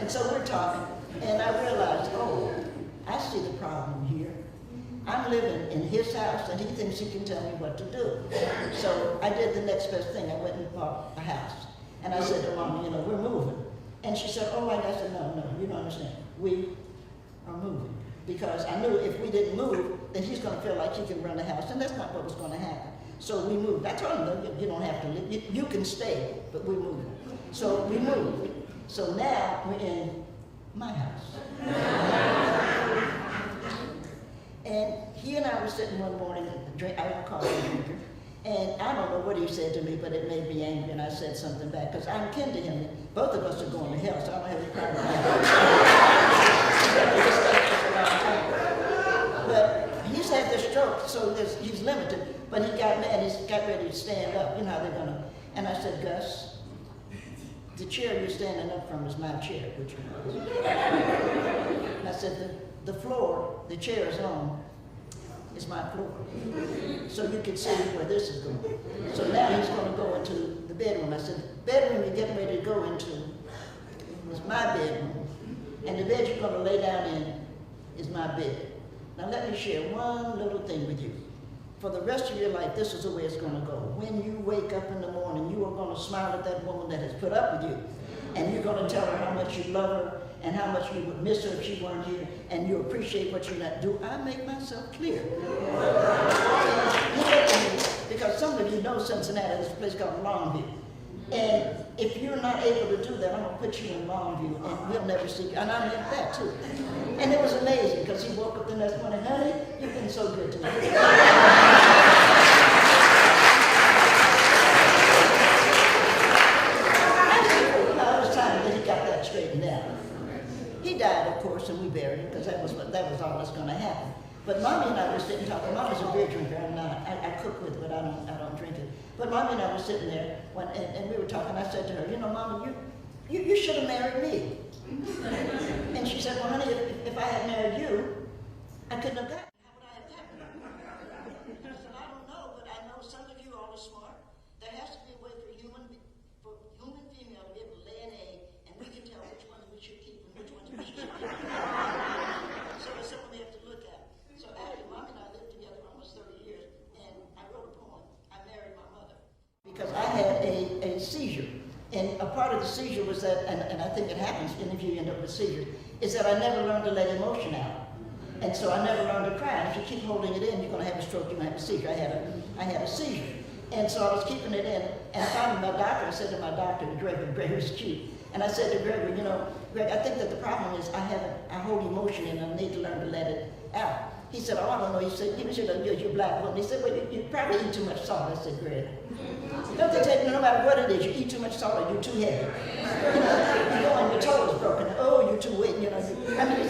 And so we're talking, and I realized, oh, I see the problem here. I'm living in his house, and he thinks he can tell me what to do. So I did the next best thing. I went and bought a house. And I said to Mom, you know, we're moving. And she said, oh, my God. I said, no, you don't understand. We are moving. Because I knew if we didn't move, then he's going to feel like he can run the house, and that's not what was going to happen. So we moved. I told him, no, you don't have to live. You can stay, but we're moving. So we moved. So now we're in my house. And he and I were sitting one morning, I don't call him drinker, and I don't know what he said to me, but it made me angry, and I said something back, because I'm kin to him. Both of us are going to hell, so I don't have any problem with that. But he's had the stroke, so he's limited, but he got mad, he's got ready to stand up. You know how they're going to. And I said, Gus, the chair you're standing up from is my chair, which you know. And I said, the floor the chair is on is my floor. So you can see where this is going. So now he's going to go into the bedroom. I said, the bedroom you're getting ready to go into is my bedroom. And the bed you're going to lay down in is my bed. Now let me share one little thing with you. For the rest of your life, this is the way it's going to go. When you wake up in the morning, you are going to smile at that woman that has put up with you. And you're going to tell her how much you love her and how much you would miss her if she weren't here, and you appreciate what you're not. Do I make myself clear? Because some of you know Cincinnati, there's a place called Longview. And if you're not able to do that, I'm going to put you in Longview, and we'll never see you. And I meant that too. And it was amazing, because he woke up the next morning, honey, you've been so good to me. He died, of course, and we buried him, because that was all that's going to happen. But Mommy and I were sitting talking. Mommy's a beer drinker. I'm not. I cook with it, but I don't drink it. But Mommy and I were sitting there, and we were talking. I said to her, you know, Mommy, you should have married me. And she said, well, honey, if I had married you, I couldn't have gotten. How would I have gotten it? I said, I don't know, but I know some of you all are smart. There has to be a way for human female to be able to lay an egg, and we can tell which ones we should keep and which ones we should keep. So it's something we have to look at. So after Mom and I lived together for almost 30 years, and I wrote a poem. I married my mother. Because I had a seizure. And a part of the seizure was that, and I think it happens, and if you end up with a seizure, is that I never learned to let emotion out. And so I never learned to cry. If you keep holding it in, you're going to have a stroke, you're going to have a seizure. I had a seizure. And so I was keeping it in, and I found my doctor. I said to my doctor, Greg was cute. And I said to Greg, you know, Greg, I think that the problem is I hold emotion in, and I need to learn to let it out. He said, oh, I don't know. He said, you're black woman. He said, well, you probably eat too much salt. I said, Greg, don't they take, no matter what it is, you eat too much salt or you're too heavy. You know, and your toe is broken. Oh, you're too weak. You know, I mean,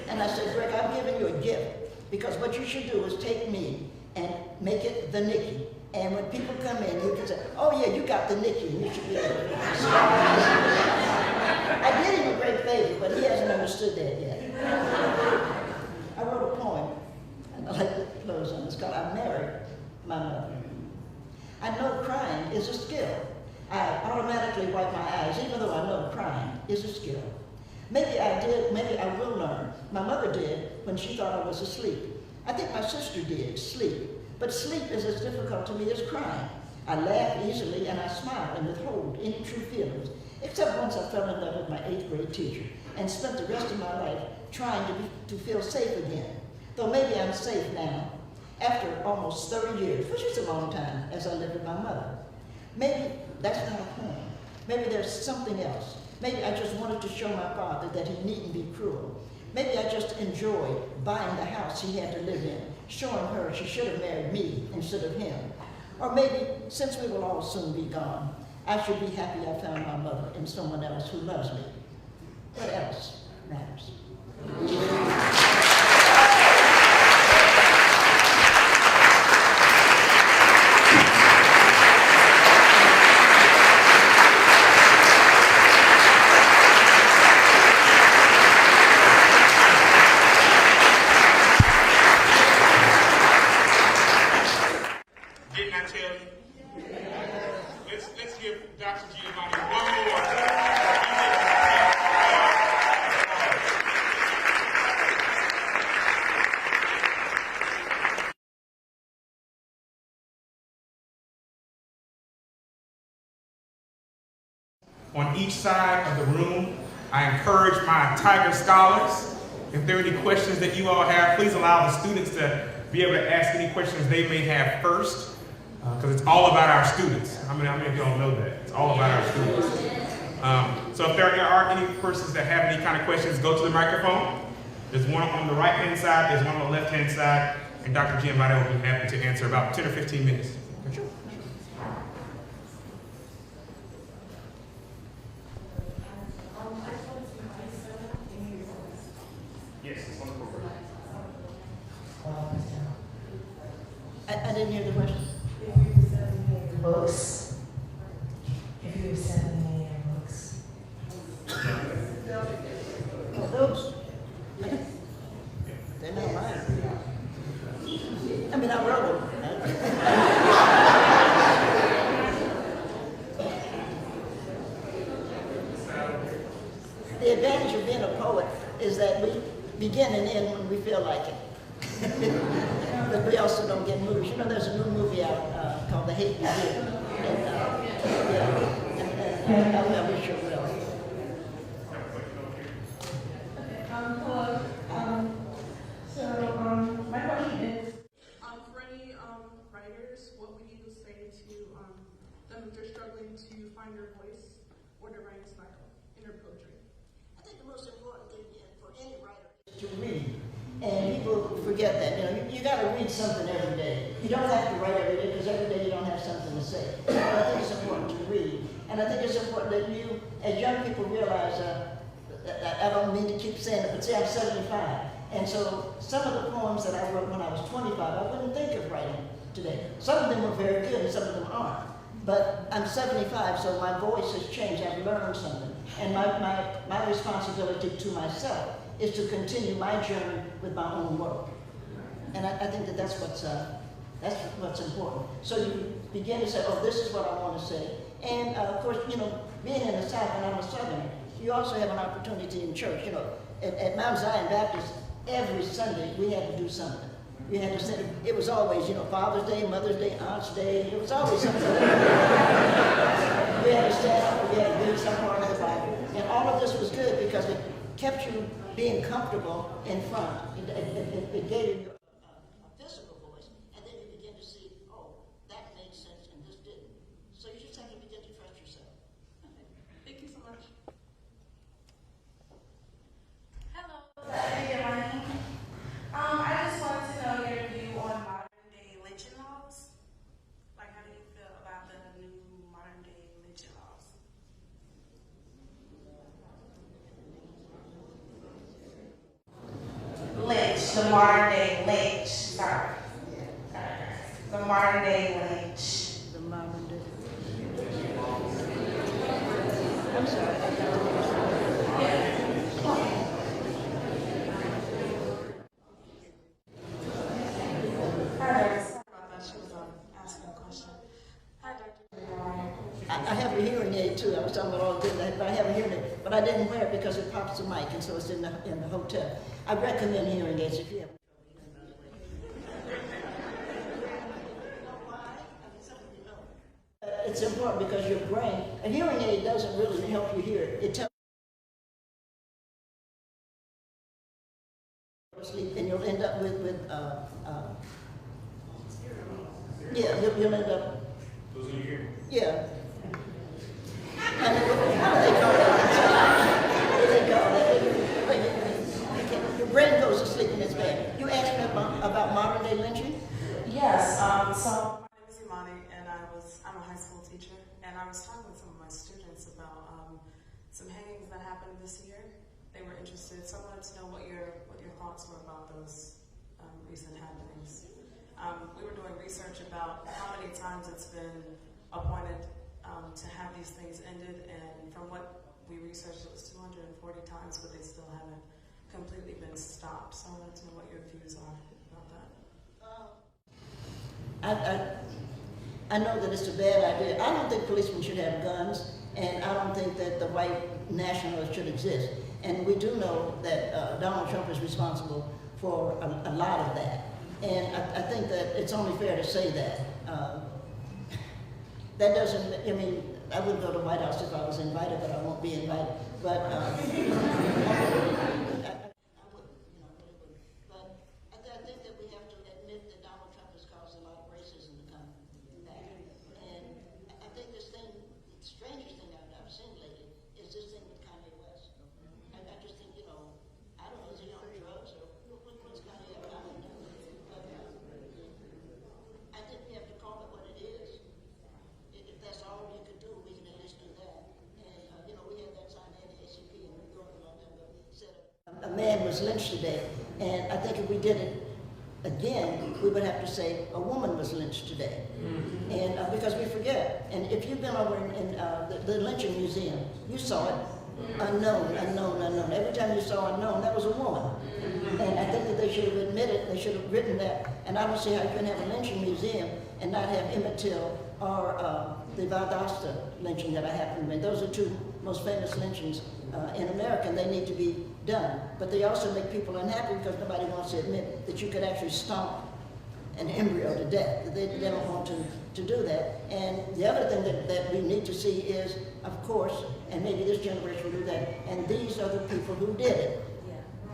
and I said, Greg, I'm giving you a gift, because what you should do is take me and make it the Nikki. And when people come in, you can say, oh yeah, you got the Nikki, and you should be able to. I did him a great favor, but he hasn't understood that yet. I wrote a poem, and I'd like to close on this. It's called I Married My Mother. I know crying is a skill. I automatically wipe my eyes, even though I know crying is a skill. Maybe I did, maybe I will learn. My mother did when she thought I was asleep. I think my sister did, sleep. But sleep is as difficult to me as crying. I laugh easily and I smile and withhold any true feelings, except once I fell in love with my 8th grade teacher and spent the rest of my life trying to feel safe again. Though maybe I'm safe now, after almost 30 years, which is a long time, as I live with my mother. Maybe that's not a poem. Maybe there's something else. Maybe I just wanted to show my father that he needn't be cruel. Maybe I just enjoyed buying the house he had to live in, showing her she should have married me instead of him. Or maybe, since we will all soon be gone, I should be happy I found my mother in someone else who loves me. What else matters? Didn't I tell you? Let's give Dr. Giovanni one more. On each side of the room, I encourage my Tiger scholars, if there are any questions that you all have, please allow the students to be able to ask any questions they may have first, because it's all about our students. How many of y'all know that? It's all about our students. So if there are any persons that have any kind of questions, go to the microphone. There's one on the right-hand side, there's one on the left-hand side, and Dr. Giovanni will be happy to answer about 10 or 15 minutes. Sure. Yes, it's on the board. I didn't hear the question. If you were selling books, if you were selling books. Oh, those? They're not mine. I mean, I wrote them. The advantage of being a poet is that we begin and end when we feel like it. But we also don't get moved. You know, there's a new movie out called The Hate You Give. And I wish you will. Hello. My question is, for any writers, what would you say to them if they're struggling to find their voice or their writing style in their poetry? I think the most important thing for any writer is to read. And people forget that. You know, you got to read something every day. You don't have to write every day, because every day you don't have something to say. But I think it's important to read. And I think it's important that you, as young people, realize that I don't mean to keep saying it, but say I'm 75. And so some of the poems that I wrote when I was 25, I wouldn't think of writing today. Some of them were very good and some of them aren't. But I'm 75, so my voice has changed. I've learned something. And my responsibility to myself is to continue my journey with my own work. And I think that that's what's important. So you begin to say, oh, this is what I want to say. And of course, you know, being in the South, and I'm a Southerner, you also have an opportunity in church. You know, at Mount Zion Baptist, every Sunday we had to do something. We had to send, it was always, you know, Father's Day, Mother's Day, Aunt's Day. It was always something. We had to stand up, we had to read some part of the Bible. And all of this was good because it kept you being comfortable in front. It gave you a physical voice, and then you begin to see, oh, that made sense and this didn't. So you just have to begin to trust yourself. Thank you so much. Hello, Nikki Giovanni. I just wanted to know your view on modern day lynching laws. Like, how do you feel about the new modern day lynching laws? Lynch, the modern day lynch. Sorry. The modern day lynch. The modern day. I'm sorry. I have a hearing aid too. I was talking about all this, but I have a hearing aid, but I didn't wear it because it pops the mic, and so it's in the hotel. I recommend hearing aids if you have. It's important because your brain, a hearing aid doesn't really help you hear it. It tells you sleep, and you'll end up you'll end up. Losing your hearing. Yeah. How do they call that? What do they call that? Your brain goes to sleep in its bed. You asked me about modern day lynching? Yes, so my name is Imani, and I'm a high school teacher, and I was talking with some of my students about some hangings that happened this year. They were interested, so I wanted to know what your thoughts were about those recent happenings. We were doing research about how many times it's been appointed to have these things ended, and from what we researched, it was 240 times, but they still haven't completely been stopped. So I wanted to know what your views are about that. I know that it's a bad idea. I don't think policemen should have guns, and I don't think that the white nationalists should exist. And we do know that Donald Trump is responsible for a lot of that. And I think that it's only fair to say that. That doesn't, I mean, I wouldn't go to the White House if I was invited, but I won't be invited. But I wouldn't, you know, really wouldn't. But I think that we have to admit that Donald Trump has caused a lot of racism to come back. And I think this thing, the strangest thing I've seen lately is this thing with Kanye West. I just think, you know, I don't know, is he on drugs or what's Kanye up to? But I think we have to call it what it is. If that's all you could do, we can at least do that. And, you know, we had that sign in the ACP in New York a long time ago. Said a man was lynched today. And I think if we did it again, we would have to say a woman was lynched today. Mm-hmm. And because we forget. And if you've been over in the lynching museum, you saw it. Unknown, unknown, unknown. Every time you saw unknown, that was a woman. Mm-hmm. And I think that they should have admitted, they should have written that. And I don't see how you can have a lynching museum and not have Emmett Till or the Valdosta lynching that happened. And those are two most famous lynchings in America, and they need to be done. But they also make people unhappy because nobody wants to admit that you could actually stomp an embryo to death. They don't want to do that. And the other thing that we need to see is, of course, and maybe this generation will do that, and these are the people who did it.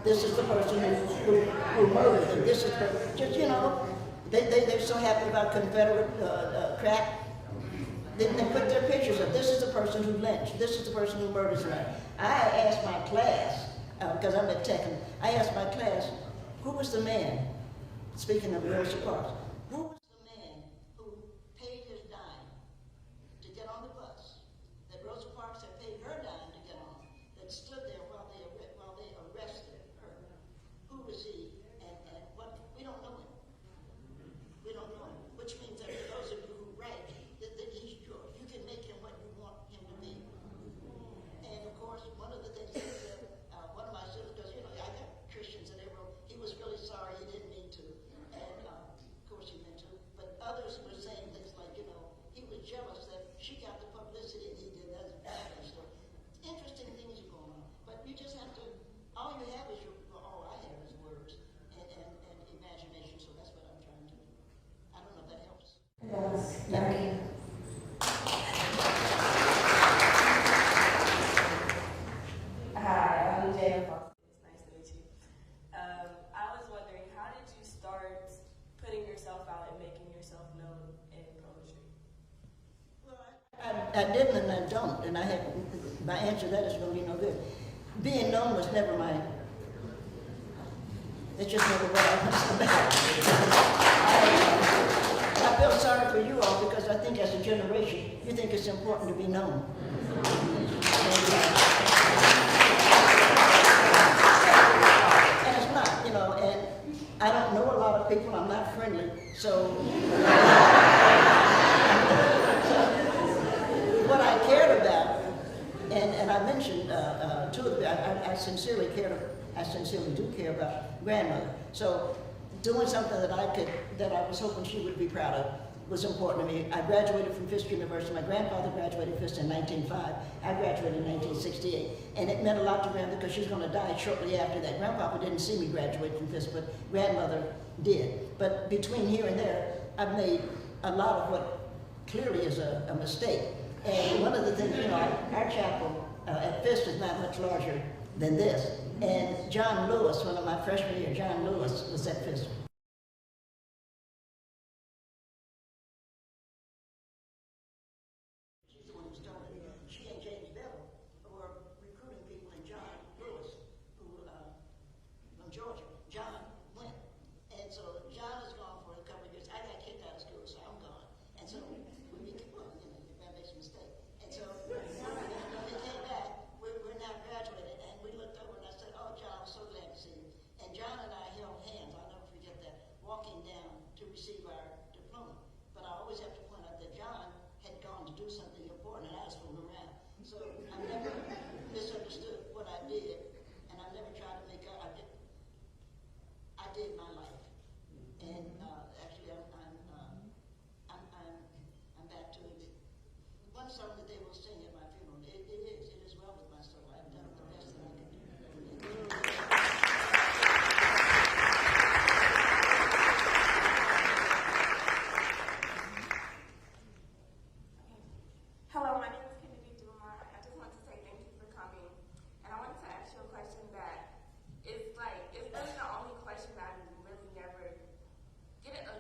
This is the person who murdered them. This is just, you know, they're so happy about Confederate crack. They put their pictures up. This is the person who lynched. This is the person who murdered somebody. I asked my class, because I'm at Tech, and I asked my class, who was the man, speaking of Rosa Parks, who was the man who paid his dime to get on the bus, that Rosa Parks had paid her dime to get on, that stood there while they arrested her? Who was he, and what? We don't know him. We don't know him, which means that for those of you who write, that he's George. yourself out and making yourself known in poetry? I didn't and I don't, and my answer to that is going to be no good. Being known was never it's just never what I was about. I feel sorry for you all because I think as a generation, you think it's important to be known. And it's not, and I don't know a lot of people, I'm not friendly, so what I cared about, and I mentioned two of them, I sincerely do care about grandmother. So doing something that I was hoping she would be proud of was important to me. I graduated from Fisk University. My grandfather graduated Fisk in 1905. I graduated in 1968. And it meant a lot to grandmother because she's going to die shortly after that. Grandpapa didn't see me graduate from Fisk, but grandmother did. But between here and there, I've made a lot of what clearly is a mistake. And one of the things, our chapel at Fisk is not much larger than this. And John Lewis, one of my freshman year, John Lewis was at Fisk. She's the one who started it. She and James Bevel were recruiting people, and John Lewis, who from Georgia, John went. And so John is gone for a couple of years. I got kicked out of school, so I'm gone. And so that makes a mistake. And so when we came back, we're now graduated, and we looked over and I said, "Oh, John, I'm so glad to see you." And John and I held hands. I'll never forget that, walking down to receive our diploma. But I always have to point out that John had gone to do something important, and I was fooling around. So I never misunderstood what I did, and I never tried to make up. I did my life, and actually, I'm back to it. One song that they will sing at my funeral. It is well with my soul. I've done the best that I could do. Hello, my name is Nikki Giovanni. I just want to say thank you for coming. And I wanted to ask you a question that it's really the only question that I really never get an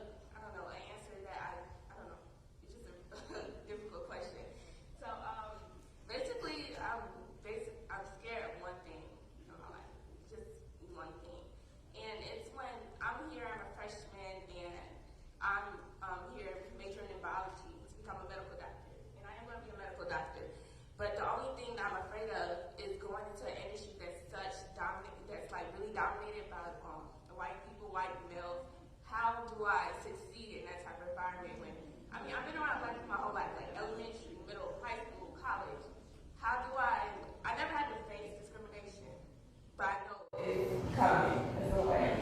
answer that I don't know. It's just a difficult question. So basically, I'm scared of one thing in my life. Just one thing. And it's when I'm here, I'm a freshman, and I'm here majoring in biology to become a medical doctor. And I am going to be a medical doctor. But the only thing that I'm afraid of is going into an industry that's really dominated by white people, white males. How do I succeed in that type of environment when, I've been around black people my whole life, like elementary, middle, high school, college. How do I never had to face discrimination, but I know it's coming in a way.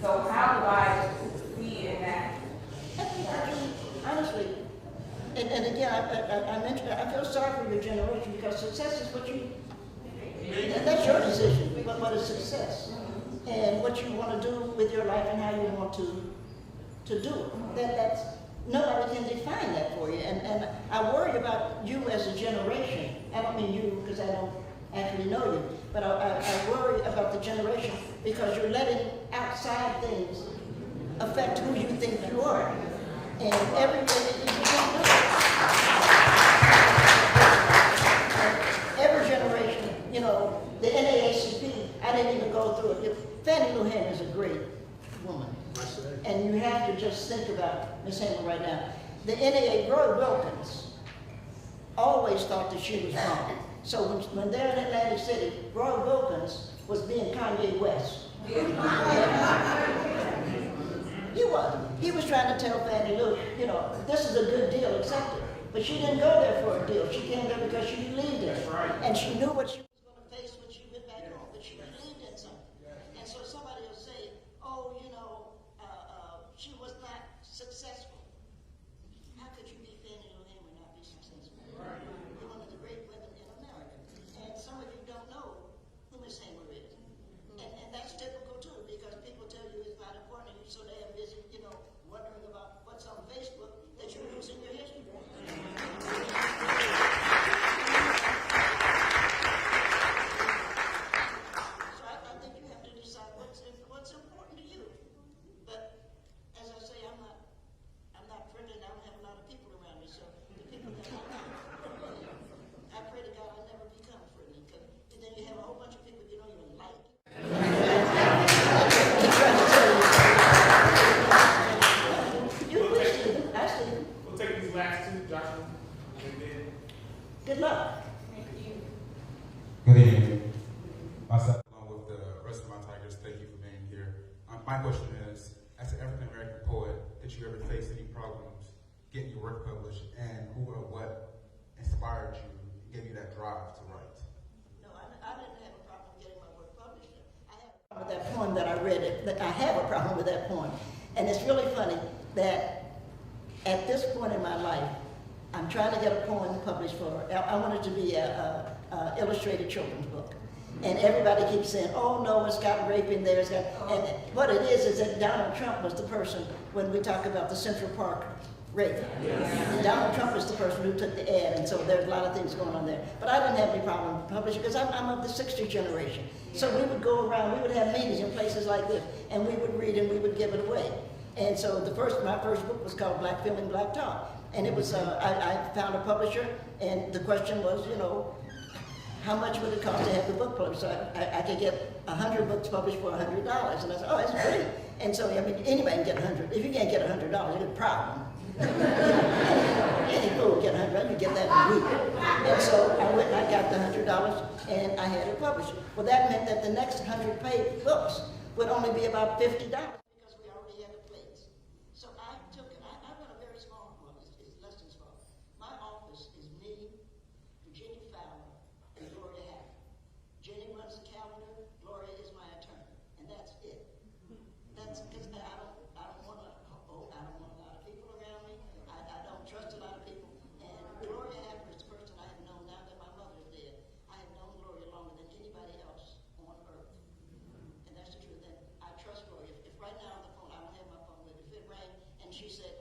So how do I succeed in that? Honestly, and again, I mentioned, I feel sorry for your generation because success is that's your decision, what is success. And what you want to do with your life and how you want to do it. Nobody can define that for you. And I worry about you as a generation. I don't mean you because I don't actually know you, but I worry about the generation because you're letting outside things affect who you think you are. And every generation, the NAACP, I didn't even go through it. Fannie Lou Hamer is a great woman. And you have to just think about Ms. Hamer right now. The NAA, Roy Wilkins, always thought that she was wrong. So when they're in Atlantic City, Roy Wilkins was being Kanye West. He wasn't. He was trying to tell Fannie Lou, this is a good deal, accept it. But she didn't go there for a deal. She came there because she believed in it. Right. And she knew what she was going to face when she went back home, but she believed in something. And so somebody will say, she was not successful. How could you be Fannie Lou Hamer and not be successful? Right. You're one of the great women in America. And some of you don't know who Ms. Hamer is. And that's typical too, because people tell you it's not important and you're so damn busy, wondering about what's on Facebook that you're losing your history. My question is, as an African American poet, did you ever face any problems getting your work published, and who or what inspired you, gave you that drive to write? No, I didn't have a problem getting my work published. I had a problem with that poem that I read. I have a problem with that poem. And it's really funny that at this point in my life, I'm trying to get a poem published for, I want it to be a illustrated children's book. And everybody keeps saying, oh no, it's got rape in there, and what it is that Donald Trump was the person, when we talk about the Central Park rape. And Donald Trump is the person who took the ad, and so there's a lot of things going on there. But I didn't have any problem publishing, because I'm of the 60th generation. So we would go around, we would have meetings in places like this, and we would read and we would give it away. And so my first book was called Black Feeling, Black Talk. And it was, I found a publisher, and the question was, you know, how much would it cost to have the book published? So I could get 100 books published for $100. And I said, oh, that's great. And so, I mean, anybody can get 100. If you can't get $100, you got a problem. Any fool get 100, you get that in a week. And so I went and I got the $100, and I had it published. Well, that meant that the next 100 paid books would only be about $50. Because we already had the plates. So I took it. I run a very small one. It's less than small. My office is me, Virginia Fowler, and Gloria Hacker. Jenny runs the calendar. Gloria is my attorney, and that's it. That's because I don't want a lot of people around me. I don't trust a lot of people. And Gloria Hacker is the person I have known now that my mother is dead. I have known Gloria longer than anybody else on earth, and that's the truth. And I trust Gloria. If right now on the phone, I don't have my phone with me. If it rang and she said,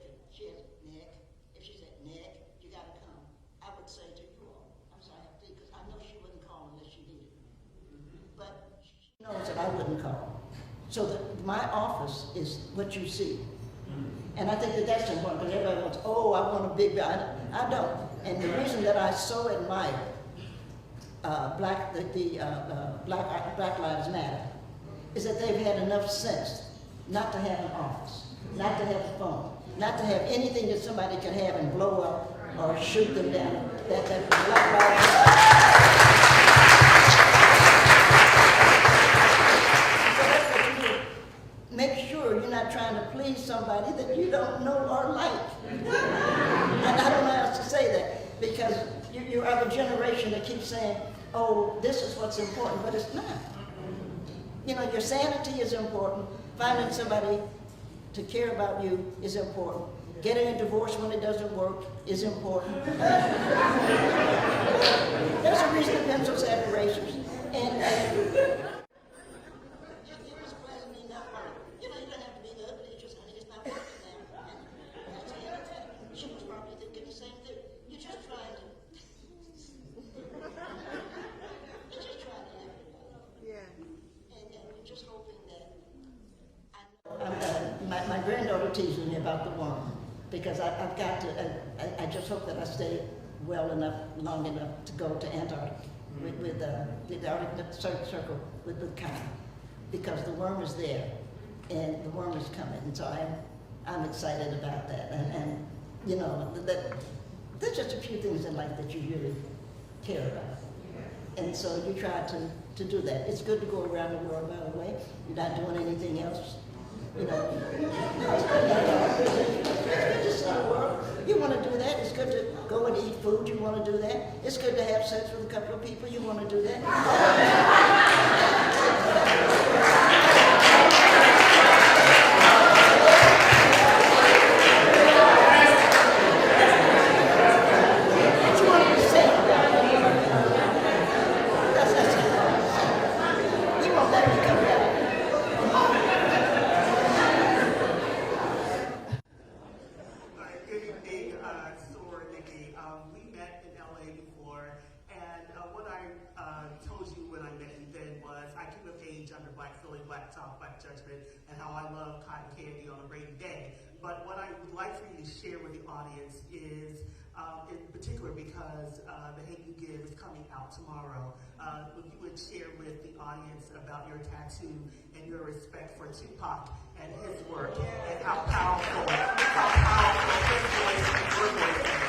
Nick, if she said, Nick, you got to come, I would say to you all, I'm sorry, because I know she wouldn't call unless she needed me. But she knows that I wouldn't call. So my office is what you see. And I think that that's important, because everybody wants, oh, I want a big, I don't. And the reason that I so admire Black Lives Matter is that they've had enough sense not to have an office, not to have a phone, not to have anything that somebody can have and blow up or shoot them down. That Black Lives Matter. Make sure you're not trying to please somebody that you don't know or like. And I don't know how else to say that, because you are the generation that keeps saying, oh, this is what's important, but it's not. You know, your sanity is important. Finding somebody to care about you is important. Getting a divorce when it doesn't work is important. There's a reason to pencil separations. And my granddaughter teases me about the worm, because I've got to, I just hope that I stay well enough, long enough to go to Antarctica with the Arctic Circle with Kyle, because the worm is there and the worm is coming, and so I'm excited about that. And you know, there's just a few things in life that you really care about, and so you try to do that. It's good to go around the world, by the way. You're not doing anything else. You know, it's good to see the world. You want to do that. It's good to go and eat food. You want to do that. It's good to have sex with a couple of people. You want to do that. What you want to say about it? You won't let me come back. Nikki, we met in LA before, and what I told you when I met you then was I came of age under Black Feeling, Black Talk, Black Judgment, and how I love cotton candy on a rainy day. But what I would like for you to share with the audience is, in particular because The Hate U Give is coming out tomorrow, if you would share with the audience about your tattoo and your respect for Tupac and his work, and how powerful his voice and your voice is.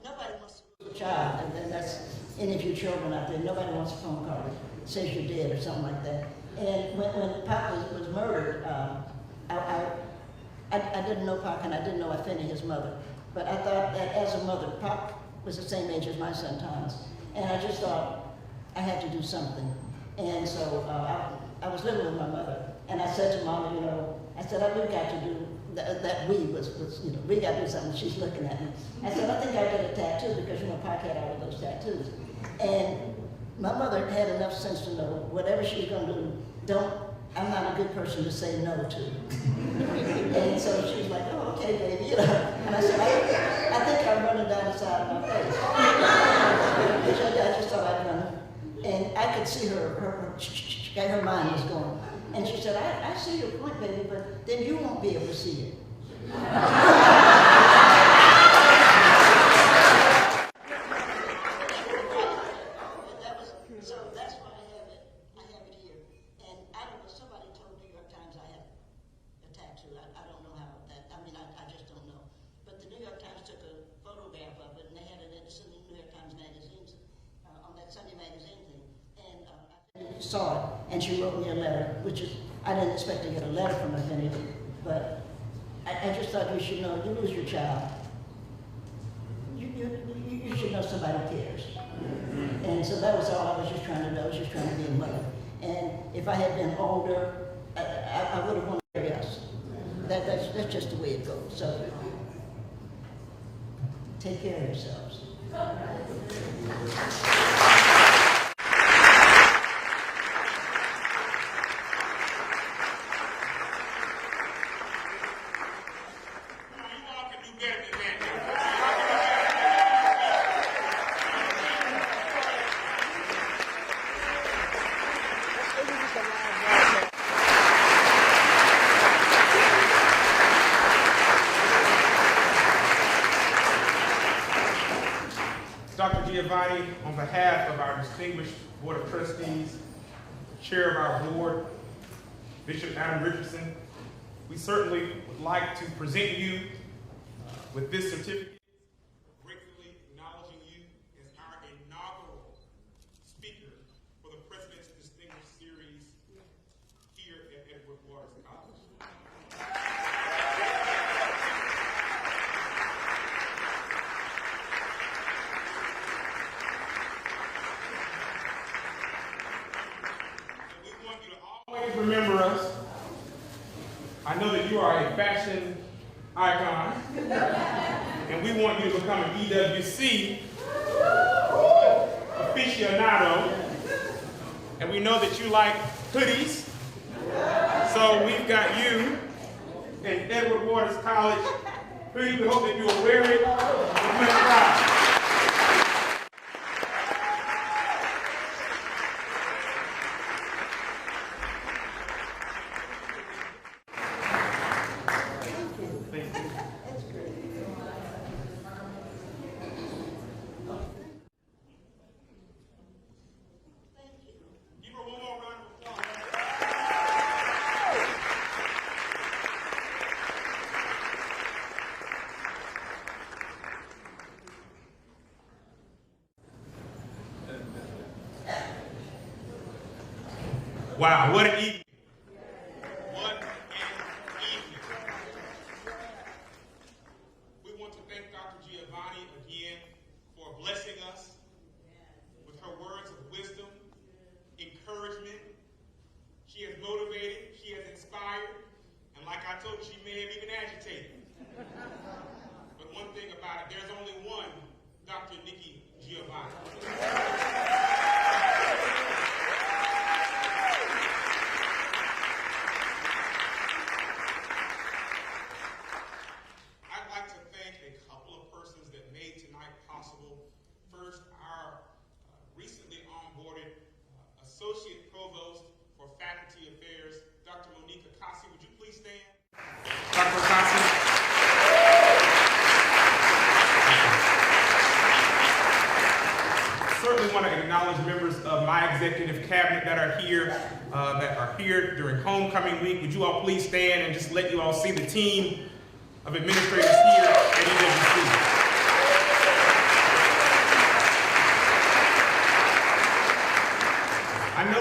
Nobody wants to lose a child, and then that's any of you children out there, nobody wants a phone call that says you're dead or something like that. And when Pop was murdered, I didn't know Pop and I didn't know Afeni, his mother. But I thought that as a mother, Pop was the same age as my son Thomas. And I just thought I had to do something. And so I was living with my mother. And I said to Mama, you know, I said, we've got to do, that we was, you know, we got to do something. She's looking at me. I said, I think I'll get a tattoo because, you know, Pop had all of those tattoos. And my mother had enough sense to know whatever she's going to do, I'm not a good person to say no to. And so she was like, oh, okay, baby, you know. And I said, I think I'm running down the side of my face. I just thought I'd run. And I could see her mind was going. And she said, I see your point, baby, but then you won't be able to see it. So that's why I have it here. And I don't know, somebody told New York Times I have a tattoo. I don't know how that, I just don't know. But the New York Times took a photograph of it and they had it in the New York Times magazines, on that Sunday magazine thing. And I saw it and she wrote me a letter, which is, I didn't expect to get a letter from her, but I just thought you should know, you lose your child. You should know somebody cares. And so that was all I was just trying to do. I was just trying to be a mother. And if I had been older, I would have wanted to marry us. That's just the way it goes. So take care of yourselves. Dr. Giovanni, on behalf of our distinguished Board of Trustees, Chair of our board, Bishop Adam Richardson, we certainly would like to present you with this certificate, gratefully acknowledging you as our inaugural speaker for the President's Distinguished Series here at Edward Waters College. Remember us. I know that you are a fashion icon, and we want you to become an EWC aficionado, and we know that you like hoodies, so we've got you in Edward Waters College hoodie. We hope that you will wear it with pride. Wow, what an evening. What an evening. We want to thank Dr. Giovanni again for blessing us with her words of wisdom, encouragement. She has motivated, she has inspired, and like I told you, she may have even agitated. But one thing about it, there's only one Dr. Nikki Giovanni. Associate Provost for Faculty Affairs, Dr. Monica Kasi. Would you please stand? Dr. Kasi. Certainly want to acknowledge members of my executive cabinet that are here during homecoming week. Would you all please stand and just let you all see the team of administrators here at EWC.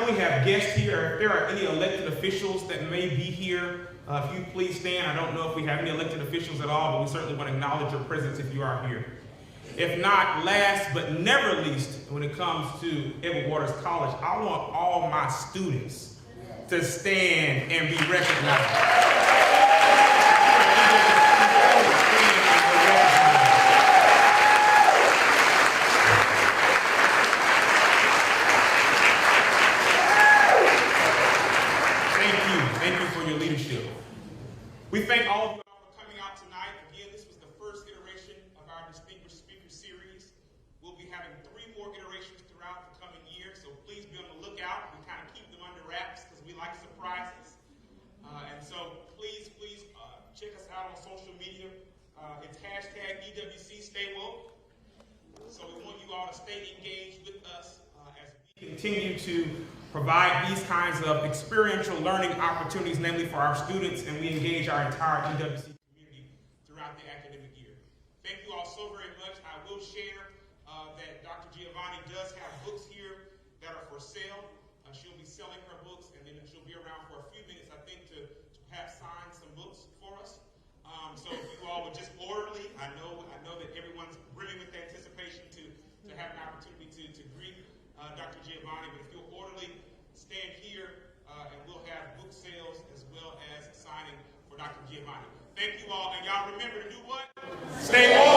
know we have guests here. If there are any elected officials that may be here, if you please stand. I don't know if we have any elected officials at all, but we certainly want to acknowledge your presence if you are here. If not, last but never least, when it comes to Edward Waters College, I want all my students to stand and be recognized. We thank all of you all for coming out tonight. Again, this was the first iteration of our Distinguished Speaker Series. We'll be having 3 more iterations throughout the coming year, so please be on the lookout. We kind of keep them under wraps because we like surprises. And so please check us out on social media. It's hashtag EWC Stay Woke. So we want you all to stay engaged with us as we continue to provide these kinds of experiential learning opportunities, namely for our students, and we engage our entire EWC community throughout the academic year. Thank you all so very much. I will share that Dr. Giovanni does have books here that are for sale. She'll be selling her books, and then she'll be around for a few minutes, I think, to perhaps sign some books for us. So if you all were just orderly, I know that everyone's brimming with anticipation to have an opportunity to greet Dr. Giovanni, but if you're orderly, stand here and we'll have book sales as well as signing for Dr. Giovanni. Thank you all, and y'all remember to do what? Stay woke.